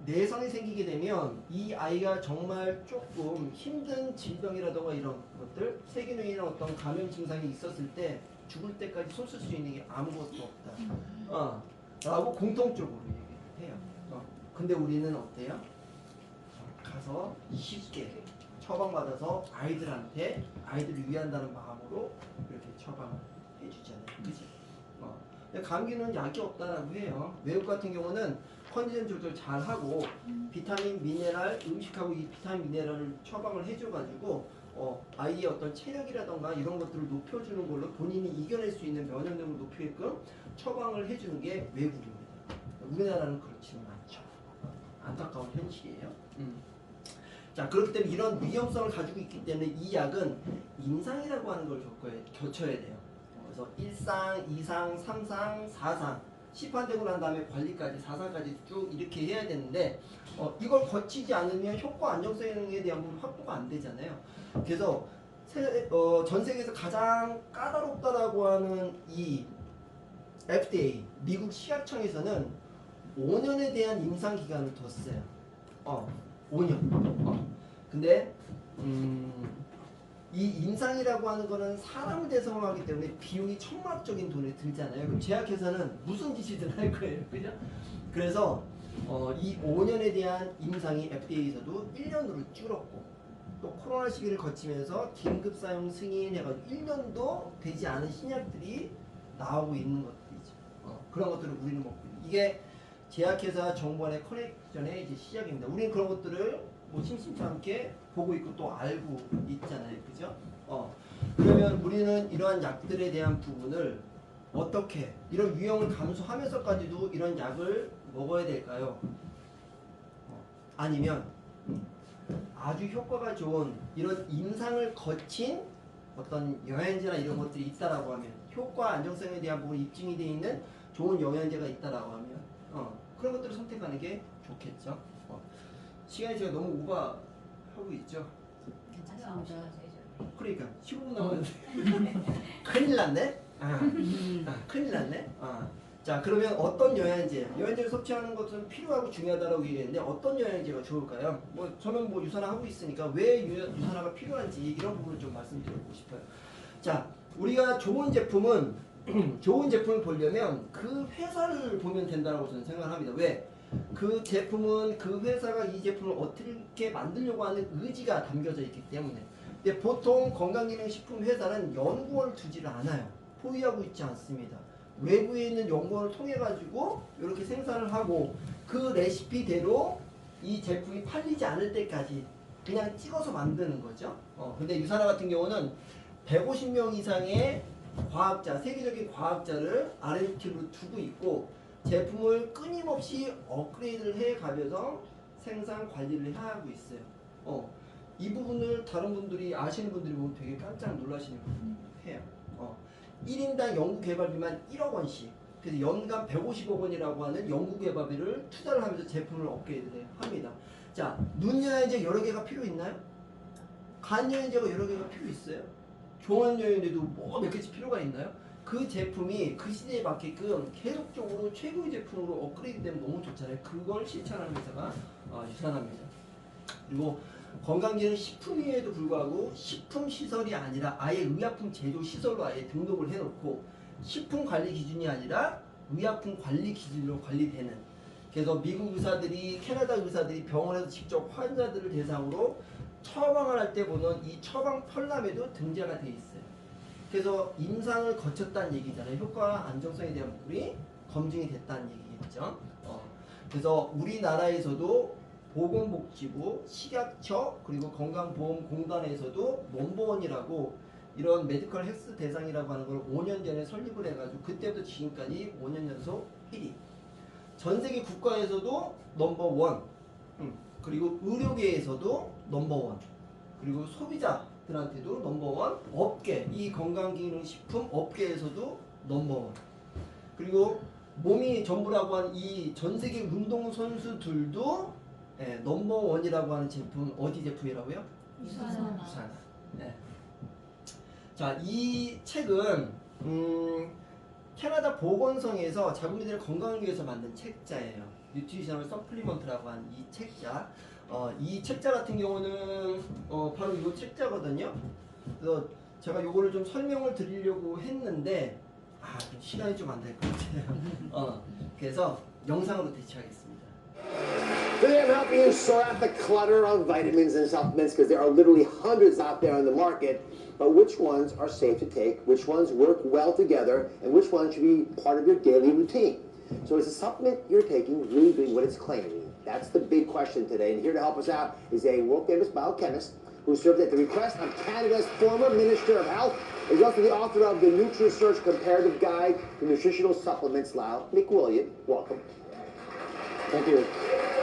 내성이 생기게 되면 이 아이가 정말 조금 힘든 질병이라던가 이런 것들, 세균이나 어떤 감염 증상이 있었을 때 죽을 때까지 손 쓸 수 있는 게 아무것도 없다. 라고 공통적으로 얘기를 해요. 근데 우리는 어때요? 가서 쉽게 처방받아서 아이들한테 아이들을 위한다는 마음으로 이렇게 처방을 해주잖아요. 그치? 근데 감기는 약이 없다라고 해요. 외국 같은 경우는 컨디션 조절 잘 하고 비타민, 미네랄, 음식하고 이 비타민, 미네랄을 처방을 해줘가지고 아이의 어떤 체력이라던가 이런 것들을 높여주는 걸로 본인이 이겨낼 수 있는 면역력을 높이게끔 처방을 해주는 게 외국입니다. 우리나라는 그렇지는 않죠. 안타까운 현실이에요. 자, 그렇기 때문에 이런 위험성을 가지고 있기 때문에 이 약은 임상이라고 하는 걸 거쳐야 돼요. 그래서 1상, 2상, 3상, 4상 시판되고 난 다음에 관리까지 4상까지 쭉 이렇게 해야 되는데 이걸 거치지 않으면 효과 안정성에 대한 부분 확보가 안 되잖아요. 그래서 전 세계에서 가장 까다롭다라고 하는 이 FDA 미국 식약청에서는 5년에 대한 임상 기간을 뒀어요. 5년. 근데 이 임상이라고 하는 거는 사람을 대상화하기 때문에 비용이 천문학적인 돈이 들잖아요. 그럼 제약회사는 무슨 짓이든 할 거예요. 그죠? 그래서 이 5년에 대한 임상이 FDA에서도 1년으로 줄었고 또 코로나 시기를 거치면서 긴급 사용 승인해가지고 1년도 되지 않은 신약들이 나오고 있는 것들이죠. 그런 것들을 우리는 먹고 있는. 이게 제약회사 정보원의 커넥션의 이제 시작입니다. 우리는 그런 것들을 뭐 심심치 않게 보고 있고 또 알고 있잖아요. 그죠? 그러면 우리는 이러한 약들에 대한 부분을 어떻게 이런 위험을 감수하면서까지도 이런 약을 먹어야 될까요? 아니면 아주 효과가 좋은 이런 임상을 거친 어떤 영양제나 이런 것들이 있다라고 하면 효과 안정성에 대한 부분이 입증이 되어 있는 좋은 영양제가 있다라고 하면 그런 것들을 선택하는 게 좋겠죠. 시간이 제가 너무 오버하고 있죠. 괜찮습니다. 그러니까 15분 남았는데 큰일 났네. 큰일 났네. 자, 그러면 어떤 영양제를 섭취하는 것은 필요하고 중요하다고 얘기했는데 어떤 영양제가 좋을까요? 뭐 저는 뭐 유산화 하고 있으니까 왜 유산화가 필요한지 이런 부분을 좀 말씀드리고 싶어요. 자, 우리가 좋은 제품은 좋은 제품을 보려면 그 회사를 보면 된다고 저는 생각합니다. 왜? 그 제품은 그 회사가 이 제품을 어떻게 만들려고 하는 의지가 담겨져 있기 때문에. 근데 보통 건강기능식품 회사는 연구원을 두지를 않아요. 보유하고 있지 않습니다. 외부에 있는 연구원을 통해 가지고 이렇게 생산을 하고 그 레시피대로 이 제품이 팔리지 않을 때까지 그냥 찍어서 만드는 거죠. 근데 유산화 같은 경우는 150명 이상의 과학자, 세계적인 과학자를 R&D로 두고 있고 제품을 끊임없이 업그레이드를 해 가면서 생산 관리를 하고 있어요. 이 부분을 다른 분들이 아시는 분들이 보면 되게 깜짝 놀라시는 해요. 1인당 연구개발비만 1억 원씩. 그래서 연간 150억 원이라고 하는 연구개발비를 투자를 하면서 제품을 업그레이드 합니다. 자, 눈 영양제 여러 개가 필요 있나요? 간 영양제가 여러 개가 필요 있어요? 종합 영양제도 뭐 몇 개씩 필요가 있나요? 그 제품이 그 시대에 맞게끔 계속적으로 최고의 제품으로 업그레이드 되면 너무 좋잖아요. 그걸 실천하는 회사가 유산화입니다. 그리고 건강기능식품임에도 불구하고 식품시설이 아니라 아예 의약품 제조시설로 아예 등록을 해놓고 식품관리 기준이 아니라 의약품 관리 기준으로 관리되는. 그래서 미국 의사들이, 캐나다 의사들이 병원에서 직접 환자들을 대상으로 처방을 할 때 보는 이 처방 펄람에도 등재가 돼 있어요. 그래서 임상을 거쳤다는 얘기잖아요. 효과 안정성에 대한 부분이 검증이 됐다는 얘기겠죠. 그래서 우리나라에서도 보건복지부, 식약처, 그리고 건강보험공단에서도 넘버원이라고 이런 메디컬 헬스 대상이라고 하는 걸 5년 전에 설립을 해가지고 그때부터 지금까지 5년 연속 1위. 전 세계 국가에서도 넘버원, 그리고 의료계에서도 넘버원, 그리고 소비자들한테도 넘버원, 업계, 이 건강기능식품 업계에서도 넘버원, 그리고 몸이 전부라고 하는 이 전 세계 운동선수들도 넘버원이라고 하는 제품, 어디 제품이라고요? 유산화. 네. 자, 이 책은 캐나다 보건성에서 자국민들의 건강을 위해서 만든 책자예요. 뉴트리셔널 서플리먼트라고 한 이 책자. 이 책자 같은 경우는 바로 이 책자거든요. 그래서 제가 요거를 좀 설명을 드리려고 했는데 시간이 좀 안 될 것 같아요. 그래서 영상으로 대체하겠습니다. Today I'm helping you sort out the clutter of vitamins and supplements because there are literally hundreds out there on the market. But which ones are safe to take, which ones work well together, and which ones should be part of your daily routine? So is the supplement you're taking really doing what it's claiming? That's the big question today. And here to help us out is a world-famous biochemist who served at the request of Canada's former Minister of Health. He's also the author of the NutriSearch Comparative Guide to Nutritional Supplements. Lau McWilliam, welcome. Thank you.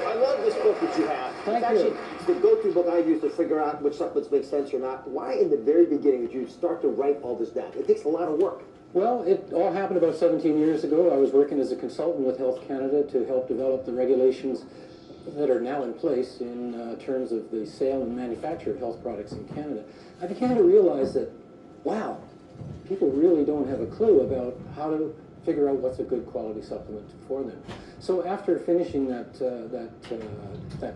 I love this book that you have. Thank It's actually you. the go-to book I use to figure out which supplements make sense or not. Why in the very beginning did you start to write all this down? It takes a lot of work. Well, it all happened about 17 years ago. I was working as a consultant with Health Canada to help develop the regulations that are now in place in terms of the sale and manufacture of health products in Canada. I began to realize that, wow, people really don't have a clue about how to figure out what's a good quality supplement for them. So after finishing that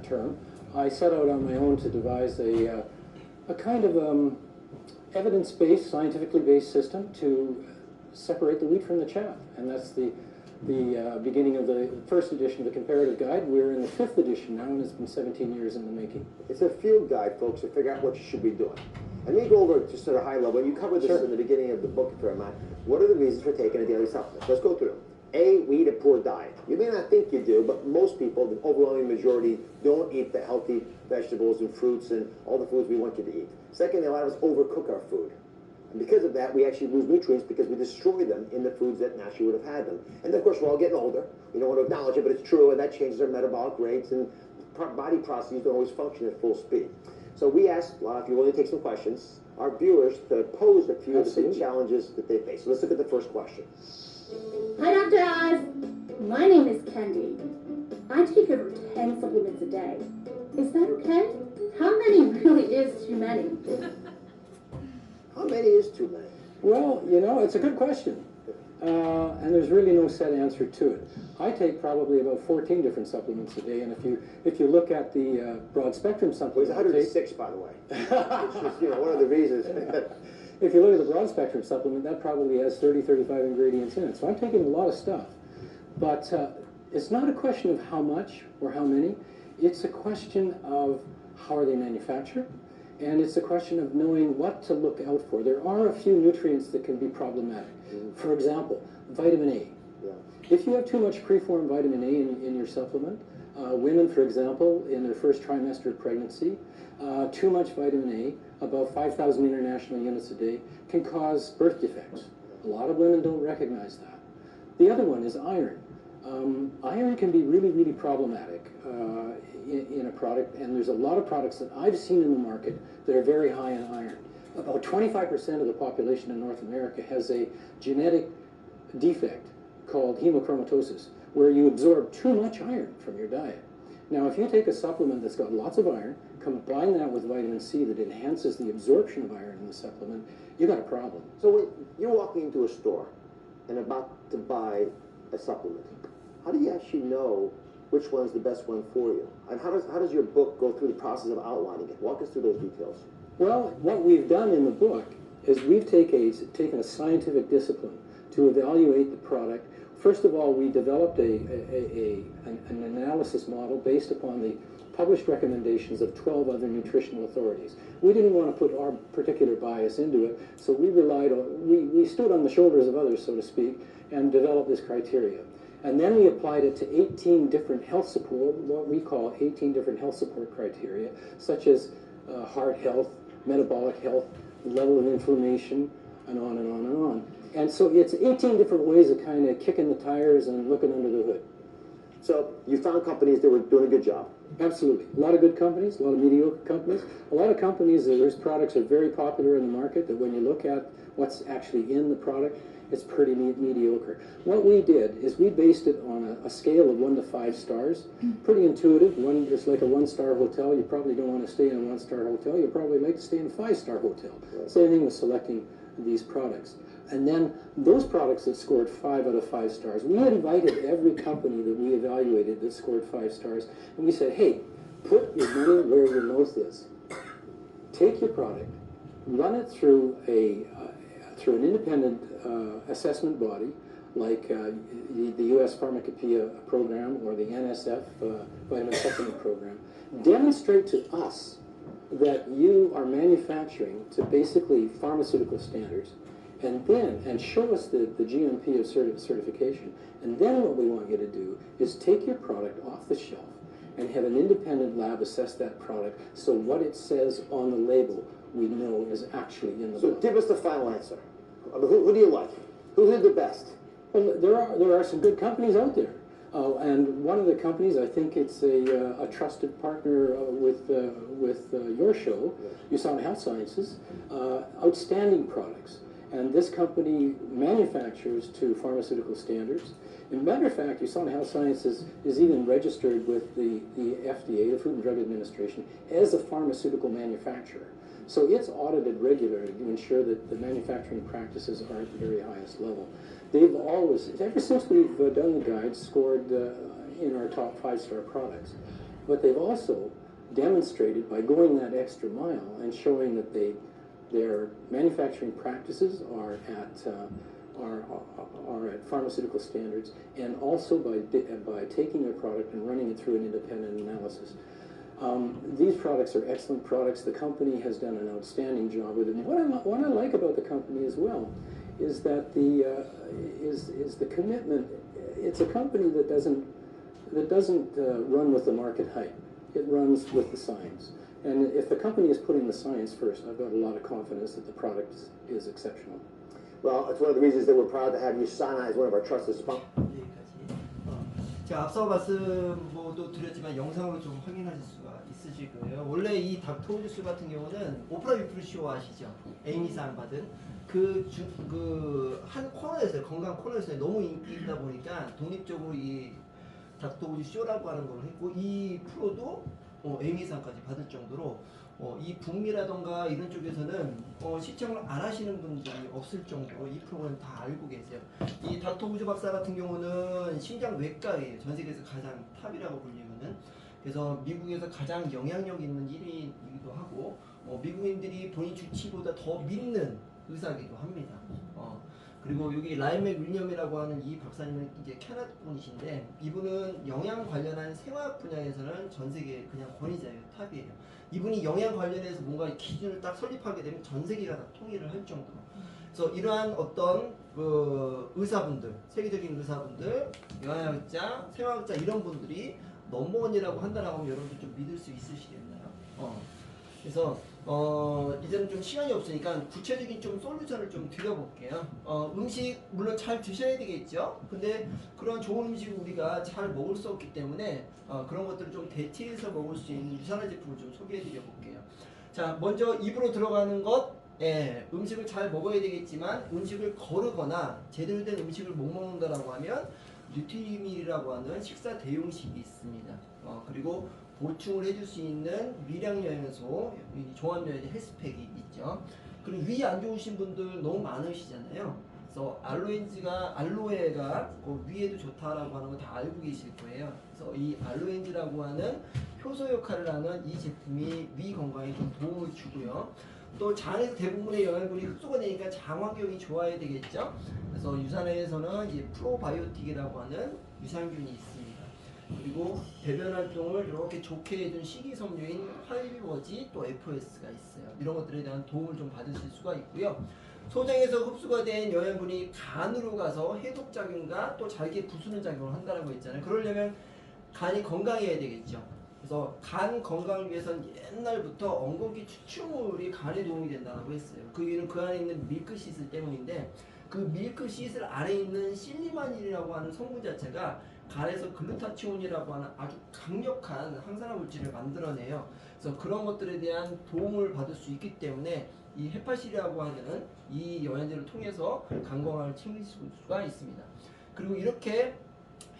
term, I set out on my own to devise a kind of evidence-based, scientifically based system to separate the wheat from the chaff, and that's the beginning of the first edition of the comparative guide. We're in the 5th edition now, and it's been 17 years in the making. It's a field guide, folks, to figure out what you should be doing. And we go over just at a high level. You covered this Sure. in the beginning of the book a fair amount. What are the reasons for taking a daily supplement? Let's go through them. A, we eat a poor diet. You may not think you do, but most people, the overwhelming majority, don't eat the healthy vegetables and fruits and all the foods we want you to eat. Secondly, a lot of us overcook our food. And because of that, we actually lose nutrients because we destroy them in the foods that naturally would have had them. And of course, we're all getting older. We don't want to acknowledge it, but it's true, and that changes our metabolic rates, and body processes don't always function at full speed. So we asked, if you're willing to take some questions, our viewers to pose a few of the big Absolutely. challenges that they face. So let's look at the first question. Hi, Dr. Oz. My name is Kendi. I take over 10 supplements a day. Is that okay? How many really is too many? How many is too many? Well, you know, it's a good question, and there's really no set answer to it. I take probably about 14 different supplements a day, and if you look at the broad spectrum Well, supplement, it's 106, by the way. It's just, one of the reasons. if you look at the broad spectrum supplement, that probably has 30, 35 ingredients in it. So I'm taking a lot of stuff, but it's not a question of how much or how many. It's a question of how are they manufactured. And it's a question of knowing what to look out for. There are a few nutrients that can be problematic. For example, vitamin A. Yeah. If you have too much preformed vitamin A in your supplement, women, for example, in their first trimester of pregnancy, too much vitamin A, about 5,000 international units a day, can cause birth defects. A lot of women don't recognize that. The other one is iron. Iron can be really, really problematic in a product, and there's a lot of products that I've seen in the market that are very high in iron. About 25% of the population in North America has a genetic defect called hemochromatosis, where you absorb too much iron from your diet. Now, if you take a supplement that's got lots of iron, combine that with vitamin C that enhances the absorption of iron in the supplement, you've got a problem. So when you're walking into a store and about to buy a supplement, how do you actually know which one's the best one for you? And how does your book go through the process of outlining it? Walk us through those details. Well, what we've done in the book is we've taken a scientific discipline to evaluate the product. First of all, we developed an analysis model based upon the published recommendations of 12 other nutritional authorities. We didn't want to put our particular bias into it, so we stood on the shoulders of others, so to speak, and developed this criteria. And then we applied it to 18 different health support, what we call 18 different health support criteria, such as heart health, metabolic health, level of inflammation, and on and on and on. And so it's 18 different ways of kind of kicking the tires and looking under the hood. So you found companies that were doing a good job. Absolutely. A lot of good companies, a lot of mediocre companies. A lot of companies, whose products are very popular in the market, that when you look at what's actually in the product, it's pretty mediocre. What we did is we based it on a scale of 1 to 5 stars. Pretty intuitive. It's like a 1-star hotel. You probably don't want to stay in a 1-star hotel. You probably like to stay in a 5-star hotel. Right. Same thing with selecting these products. And then those products that scored 5 out of 5 stars, we invited every company that we evaluated that scored 5 stars, and we said, hey, put your money where your mouth is. Take your product, run it through through an independent assessment body like the U.S. Pharmacopoeia program or the NSF vitamin supplement program. Demonstrate to us that you are manufacturing to basically pharmaceutical standards, and show us the GMP of certification. And then what we want you to do is take your product off the shelf and have an independent lab assess that product, so what it says on the label we know is actually in the So book. give us the final answer. I mean, who do you like? Who did the best? Well, there are some good companies out there, and one of the companies, I think it's a trusted partner with your show, USANA Health Sciences, outstanding products. And this company manufactures to pharmaceutical standards. As a matter of fact, USANA Health Sciences is even registered with the FDA, the Food and Drug Administration, as a pharmaceutical manufacturer. So it's audited regularly to ensure that the manufacturing practices are at the very highest level. They've always, ever since we've done the guide, scored in our top 5-star products. But they've also demonstrated by going that extra mile and showing that their manufacturing practices are at pharmaceutical standards, and also by taking their product and running it through an independent analysis. These products are excellent products. The company has done an outstanding job with it. And what I like about the company as well is that the commitment. It's a company that doesn't run with the market hype. It runs with the science. And if the company is putting the science first, I've got a lot of confidence that the product is exceptional. Well, it's one of the reasons that we're proud to have USANA as one of our trusted sponsors. 여기까지. 제가 앞서 말씀도 드렸지만 영상으로 좀 확인하실 수가 있으실 거예요. 원래 이 닥터우주스 같은 경우는 오프라 위프리 쇼 아시죠? 에이미상 받은 한 코너에서요, 건강 코너에서 너무 인기 있다 보니까 독립적으로 이 닥터우주 쇼라고 하는 걸 했고, 이 프로도 에이미상까지 받을 정도로 이 북미라던가 이런 쪽에서는 시청을 안 하시는 분들이 없을 정도로 이 프로그램 다 알고 계세요. 이 닥터 우주 박사 같은 경우는 심장외과예요. 전 세계에서 가장 탑이라고 불리면은. 그래서 미국에서 가장 영향력 있는 1위이기도 하고, 미국인들이 본인 주치보다 더 믿는 의사이기도 합니다. 그리고 여기 라이언 맥 윌리엄이라고 하는 이 박사님은 이제 캐나다 분이신데, 이분은 영양 관련한 생화학 분야에서는 전 세계 그냥 권위자예요. 탑이에요. 이분이 영양 관련해서 뭔가 기준을 딱 설립하게 되면 전 세계가 다 통일을 할 정도로. 그래서 이러한 어떤 의사분들, 세계적인 의사분들, 영양학자, 생화학자 이런 분들이 넘버원이라고 한다라고 하면 여러분들 좀 믿을 수 있으시겠나요? 그래서 이제는 좀 시간이 없으니까 구체적인 좀 솔루션을 좀 드려볼게요. 음식 물론 잘 드셔야 되겠죠. 근데 그런 좋은 음식을 우리가 잘 먹을 수 없기 때문에 그런 것들을 좀 대체해서 먹을 수 있는 유산화 제품을 좀 소개해드려 볼게요. 자, 먼저 입으로 들어가는 것, 음식을 잘 먹어야 되겠지만 음식을 거르거나 제대로 된 음식을 못 먹는다라고 하면 뉴트리밀이라고 하는 식사 대용식이 있습니다. 그리고 보충을 해줄 수 있는 미량영양소, 종합영양제 헬스팩이 있죠. 그리고 위 안 좋으신 분들 너무 많으시잖아요. 그래서 알로에가 위에도 좋다라고 하는 거 다 알고 계실 거예요. 그래서 이 알로엔즈라고 하는 효소 역할을 하는 이 제품이 위 건강에 좀 도움을 주고요. 또 장에서 대부분의 영양분이 흡수가 되니까 장 환경이 좋아야 되겠죠. 그래서 유산에서는 이제 프로바이오틱이라고 하는 유산균이 있습니다. 그리고 배변 활동을 이렇게 좋게 해준 식이섬유인 활비버지 또 FOS가 있어요. 이런 것들에 대한 도움을 좀 받으실 수가 있고요. 소장에서 흡수가 된 영양분이 간으로 가서 해독작용과 또 잘게 부수는 작용을 한다는 거 있잖아요. 그러려면 간이 건강해야 되겠죠. 그래서 간 건강을 위해서는 옛날부터 엉겅퀴 추출물이 간에 도움이 된다고 했어요. 그 이유는 그 안에 있는 밀크시슬 때문인데, 그 밀크시슬 안에 있는 실리마닌이라고 하는 성분 자체가 간에서 글루타치온이라고 하는 아주 강력한 항산화 물질을 만들어내요. 그래서 그런 것들에 대한 도움을 받을 수 있기 때문에 이 헤파실이라고 하는 이 영양제를 통해서 간 건강을 챙길 수가 있습니다. 그리고 이렇게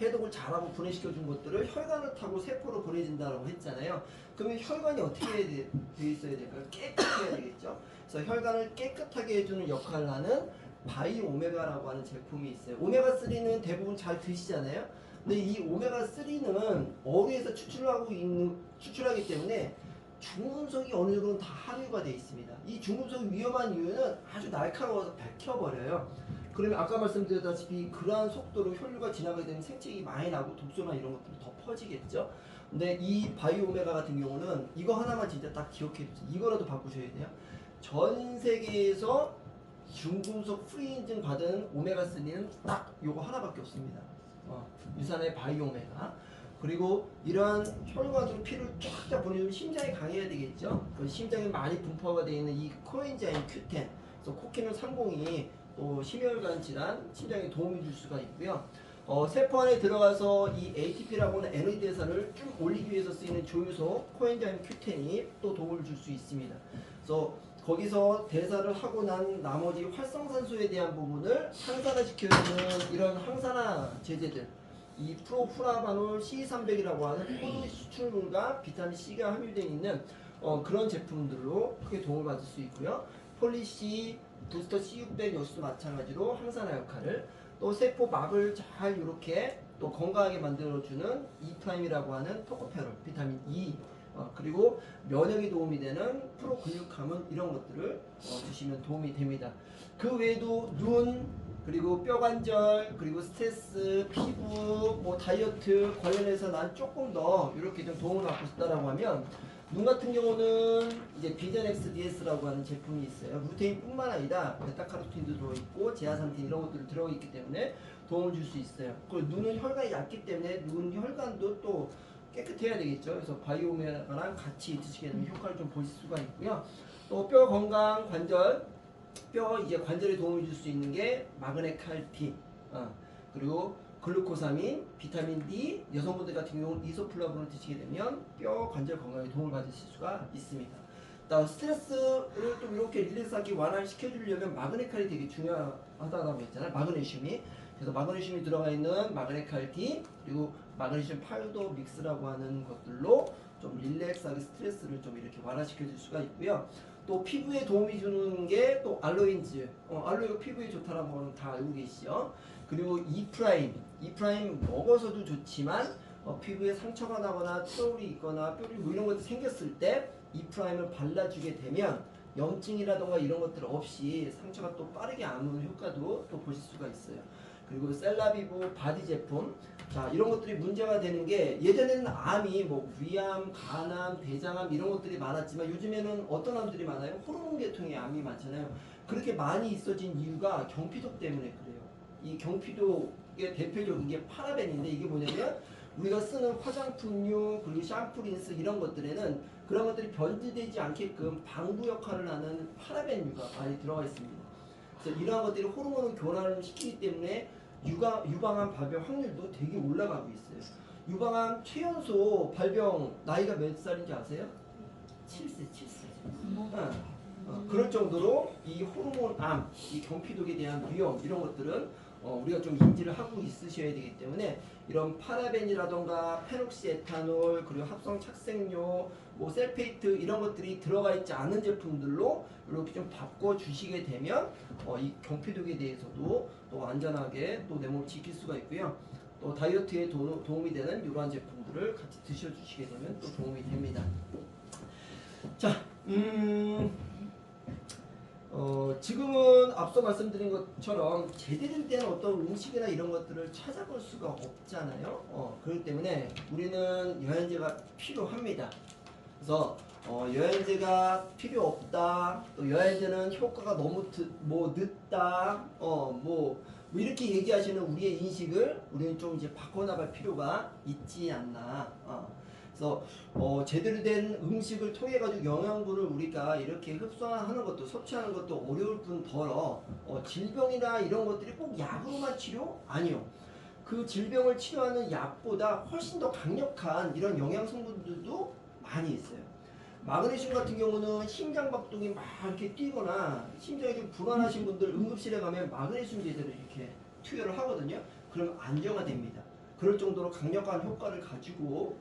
해독을 잘하고 분해시켜준 것들을 혈관을 타고 세포로 보내진다고 했잖아요. 그러면 혈관이 어떻게 돼 있어야 될까요? 깨끗해야 되겠죠. 그래서 혈관을 깨끗하게 해주는 역할을 하는 바이 오메가라고 하는 제품이 있어요. 오메가3는 대부분 잘 드시잖아요. 근데 이 오메가3는 어류에서 추출하기 때문에 중금속이 어느 정도는 다 함유가 되어 있습니다. 이 중금속이 위험한 이유는 아주 날카로워서 백혀버려요. 그러면 아까 말씀드렸다시피 그러한 속도로 혈류가 지나가게 되면 생채기 많이 나고 독소나 이런 것들이 더 퍼지겠죠. 근데 이 바이오메가 같은 경우는 이거 하나만 진짜 딱 기억해 주세요. 이거라도 바꾸셔야 돼요. 전 세계에서 중금속 프리 인증 받은 오메가3는 딱 요거 하나밖에 없습니다. 유산의 바이오메가. 그리고 이러한 혈관으로 피를 쫙쫙 보내주면 심장이 강해야 되겠죠. 그 심장에 많이 분포가 되어 있는 이 코엔자임 Q10, 그래서 코키놀 30이 또 심혈관 질환, 심장에 도움이 줄 수가 있고요. 세포 안에 들어가서 이 ATP라고 하는 에너지 대사를 쭉 올리기 위해서 쓰이는 조효소 코엔자임 Q10이 또 도움을 줄 수 있습니다. 그래서 거기서 대사를 하고 난 나머지 활성산소에 대한 부분을 항산화시켜주는 이런 항산화 제제들, 이 프로프라바놀 C300이라고 하는 포도 수출물과 비타민 C가 함유되어 있는 그런 제품들로 크게 도움을 받을 수 있고요. 폴리C, 부스터 C600 역시도 마찬가지로 항산화 역할을, 또 세포 막을 잘 이렇게 또 건강하게 만들어주는 E'이라고 하는 토코페롤, 비타민 E, 그리고 면역에 도움이 되는 프로글루카몬 이런 것들을 주시면 도움이 됩니다. 그 외에도 눈, 그리고 뼈관절, 그리고 스트레스, 피부, 뭐 다이어트 관련해서 난 조금 더 이렇게 좀 도움을 받고 싶다라고 하면 눈 같은 경우는 이제 비전 XDS라고 하는 제품이 있어요. 루테인뿐만 아니라 베타카로틴도 들어있고 제아산틴 이런 것들이 들어있기 때문에 도움을 줄 수 있어요. 그리고 눈은 혈관이 얇기 때문에 눈 혈관도 또 깨끗해야 되겠죠. 그래서 바이오메가랑 같이 드시게 되면 효과를 좀 보실 수가 있고요. 또 뼈 건강, 관절, 뼈 이제 관절에 도움을 줄 수 있는 게 마그네칼틴, 그리고 글루코사민, 비타민 D, 여성분들 같은 경우는 이소플라본을 드시게 되면 뼈 관절 건강에 도움을 받으실 수가 있습니다. 스트레스를 좀 이렇게 릴렉스하게 완화시켜주려면 마그네칼이 되게 중요하다고 했잖아요. 마그네슘이. 그래서 마그네슘이 들어가 있는 마그네칼틴, 그리고 마그네슘 파우더 믹스라고 하는 것들로 좀 릴렉스하게 스트레스를 좀 이렇게 완화시켜 줄 수가 있고요. 또 피부에 도움이 주는 게 또 알로인즈, 알로에가 피부에 좋다는 거는 다 알고 계시죠. 그리고 E', 먹어서도 좋지만 피부에 상처가 나거나 트러블이 있거나 뾰루 뭐 이런 것들이 생겼을 때 E'을 발라주게 되면 염증이라던가 이런 것들 없이 상처가 또 빠르게 아무는 효과도 또 보실 수가 있어요. 그리고 셀라비보 바디 제품, 자 이런 것들이 문제가 되는 게 예전에는 암이 뭐 위암, 간암, 대장암 이런 것들이 많았지만 요즘에는 어떤 암들이 많아요? 호르몬 계통의 암이 많잖아요. 그렇게 많이 있어진 이유가 경피독 때문에 그래요. 이 경피독의 대표적인 게 파라벤인데 이게 뭐냐면 우리가 쓰는 화장품류 그리고 샴푸, 린스 이런 것들에는 그런 것들이 변질되지 않게끔 방부 역할을 하는 파라벤류가 많이 들어가 있습니다. 그래서 이러한 것들이 호르몬 교란을 시키기 때문에 유방암 발병 확률도 되게 올라가고 있어요. 유방암 최연소 발병 나이가 몇 살인지 아세요? 7세. 그럴 정도로 이 호르몬암, 이 경피독에 대한 위험 이런 것들은 우리가 좀 인지를 하고 있으셔야 되기 때문에 이런 파라벤이라던가 페녹시에탄올 그리고 합성 착색료, 뭐 셀페이트 이런 것들이 들어가 있지 않은 제품들로 이렇게 좀 바꿔 주시게 되면 이 경피독에 대해서도 또 안전하게 또 내 몸을 지킬 수가 있고요. 또 다이어트에 도움이 되는 이러한 제품들을 같이 드셔주시게 되면 또 도움이 됩니다. 자, 지금은 앞서 말씀드린 것처럼 제대로 된 어떤 음식이나 이런 것들을 찾아볼 수가 없잖아요. 그렇기 때문에 우리는 영양제가 필요합니다. 그래서 영양제가 필요 없다, 또 영양제는 효과가 너무 늦다, 뭐 이렇게 얘기하시는 우리의 인식을 우리는 좀 이제 바꿔나갈 필요가 있지 않나. 그래서 제대로 된 음식을 통해 가지고 영양분을 우리가 이렇게 흡수하는 것도 섭취하는 것도 어려울 뿐더러 질병이나 이런 것들이 꼭 약으로만 치료? 아니요. 그 질병을 치료하는 약보다 훨씬 더 강력한 이런 영양 성분들도 많이 있어요. 마그네슘 같은 경우는 심장박동이 막 이렇게 뛰거나 심장이 좀 불안하신 분들 응급실에 가면 마그네슘 제제를 이렇게 투여를 하거든요. 그러면 안정화됩니다. 그럴 정도로 강력한 효과를 가지고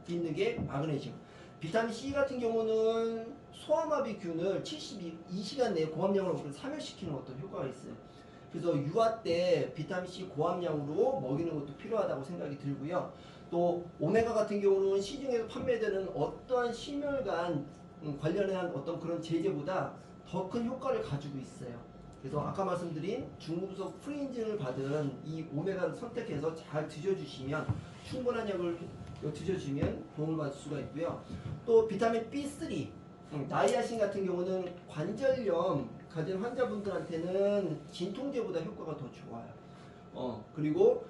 있는 게 마그네슘. 비타민 C 같은 경우는 소아마비균을 72시간 내에 고함량으로 사멸시키는 어떤 효과가 있어요. 그래서 유아 때 비타민C 고함량으로 먹이는 것도 필요하다고 생각이 들고요. 또 오메가 같은 경우는 시중에서 판매되는 어떠한 심혈관 관련한 어떤 그런 제제보다 더 큰 효과를 가지고 있어요. 그래서 아까 말씀드린 중금속 프리인증을 받은 이 오메가를 선택해서 잘 드셔주시면 충분한 약을 드셔주면 도움을 받을 수가 있고요. 또 비타민 B3, 나이아신 같은 경우는 관절염 가진 환자분들한테는 진통제보다 효과가 더 좋아요. 그리고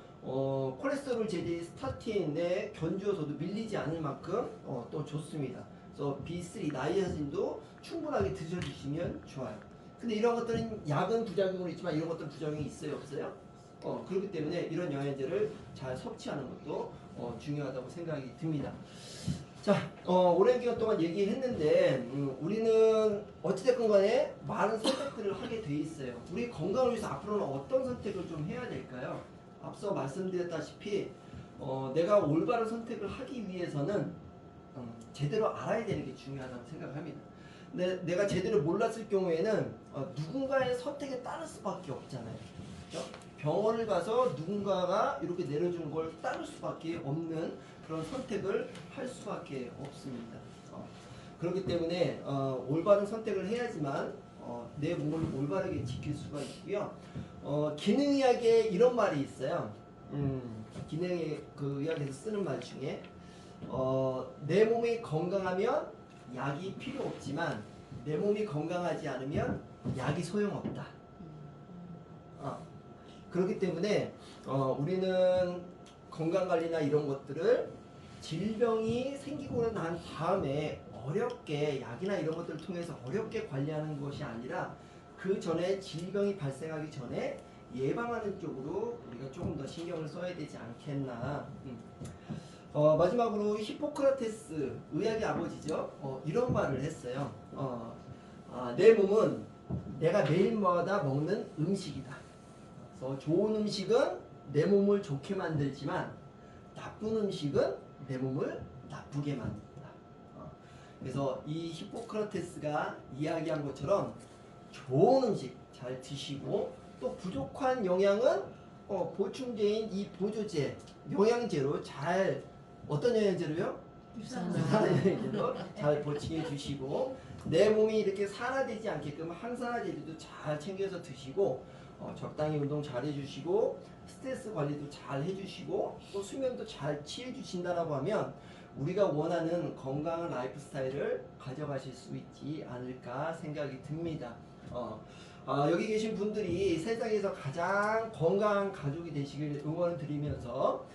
콜레스테롤 제제 스타틴에 견주어서도 밀리지 않을 만큼 또 좋습니다. 그래서 B3, 나이아신도 충분하게 드셔주시면 좋아요. 근데 이런 것들은 약은 부작용은 있지만 이런 것들은 부작용이 있어요, 없어요? 그렇기 때문에 이런 영양제를 잘 섭취하는 것도 중요하다고 생각이 듭니다. 자, 오랜 기간 동안 얘기했는데 우리는 어찌됐건 간에 많은 선택들을 하게 돼 있어요. 우리 건강을 위해서 앞으로는 어떤 선택을 좀 해야 될까요? 앞서 말씀드렸다시피 내가 올바른 선택을 하기 위해서는 제대로 알아야 되는 게 중요하다고 생각합니다. 근데 내가 제대로 몰랐을 경우에는 누군가의 선택에 따를 수밖에 없잖아요. 그렇죠? 병원을 가서 누군가가 이렇게 내려주는 걸 따를 수밖에 없는 그런 선택을 할 수밖에 없습니다. 그렇기 때문에 올바른 선택을 해야지만 내 몸을 올바르게 지킬 수가 있고요. 기능의학에 이런 말이 있어요. 기능의 그 의학에서 쓰는 말 중에 내 몸이 건강하면 약이 필요 없지만 내 몸이 건강하지 않으면 약이 소용없다. 그렇기 때문에 우리는 건강관리나 이런 것들을 질병이 생기고 난 다음에 어렵게 약이나 이런 것들을 통해서 어렵게 관리하는 것이 아니라 그 전에 질병이 발생하기 전에 예방하는 쪽으로 우리가 조금 더 신경을 써야 되지 않겠나. 마지막으로 히포크라테스 의학의 아버지죠. 이런 말을 했어요. 내 몸은 내가 매일마다 먹는 음식이다. 그래서 좋은 음식은 내 몸을 좋게 만들지만 나쁜 음식은 내 몸을 나쁘게 만든다. 그래서 이 히포크라테스가 이야기한 것처럼 좋은 음식 잘 드시고 또 부족한 영양은 보충제인 이 보조제, 영양제로 잘 어떤 영양제로요? 유산영양제로 잘 보충해 주시고 내 몸이 이렇게 산화되지 않게끔 항산화제도 잘 챙겨서 드시고 적당히 운동 잘 해주시고 스트레스 관리도 잘 해주시고 또 수면도 잘 취해 주신다라고 하면 우리가 원하는 건강한 라이프 스타일을 가져가실 수 있지 않을까 생각이 듭니다. 여기 계신 분들이 세상에서 가장 건강한 가족이 되시길 응원을 드리면서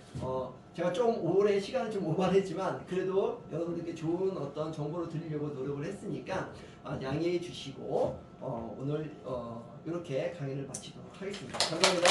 제가 좀 오래 시간을 좀 오버했지만 그래도 여러분들께 좋은 어떤 정보를 드리려고 노력을 했으니까 양해해 주시고 오늘 이렇게 강의를 마치도록 하겠습니다. 감사합니다.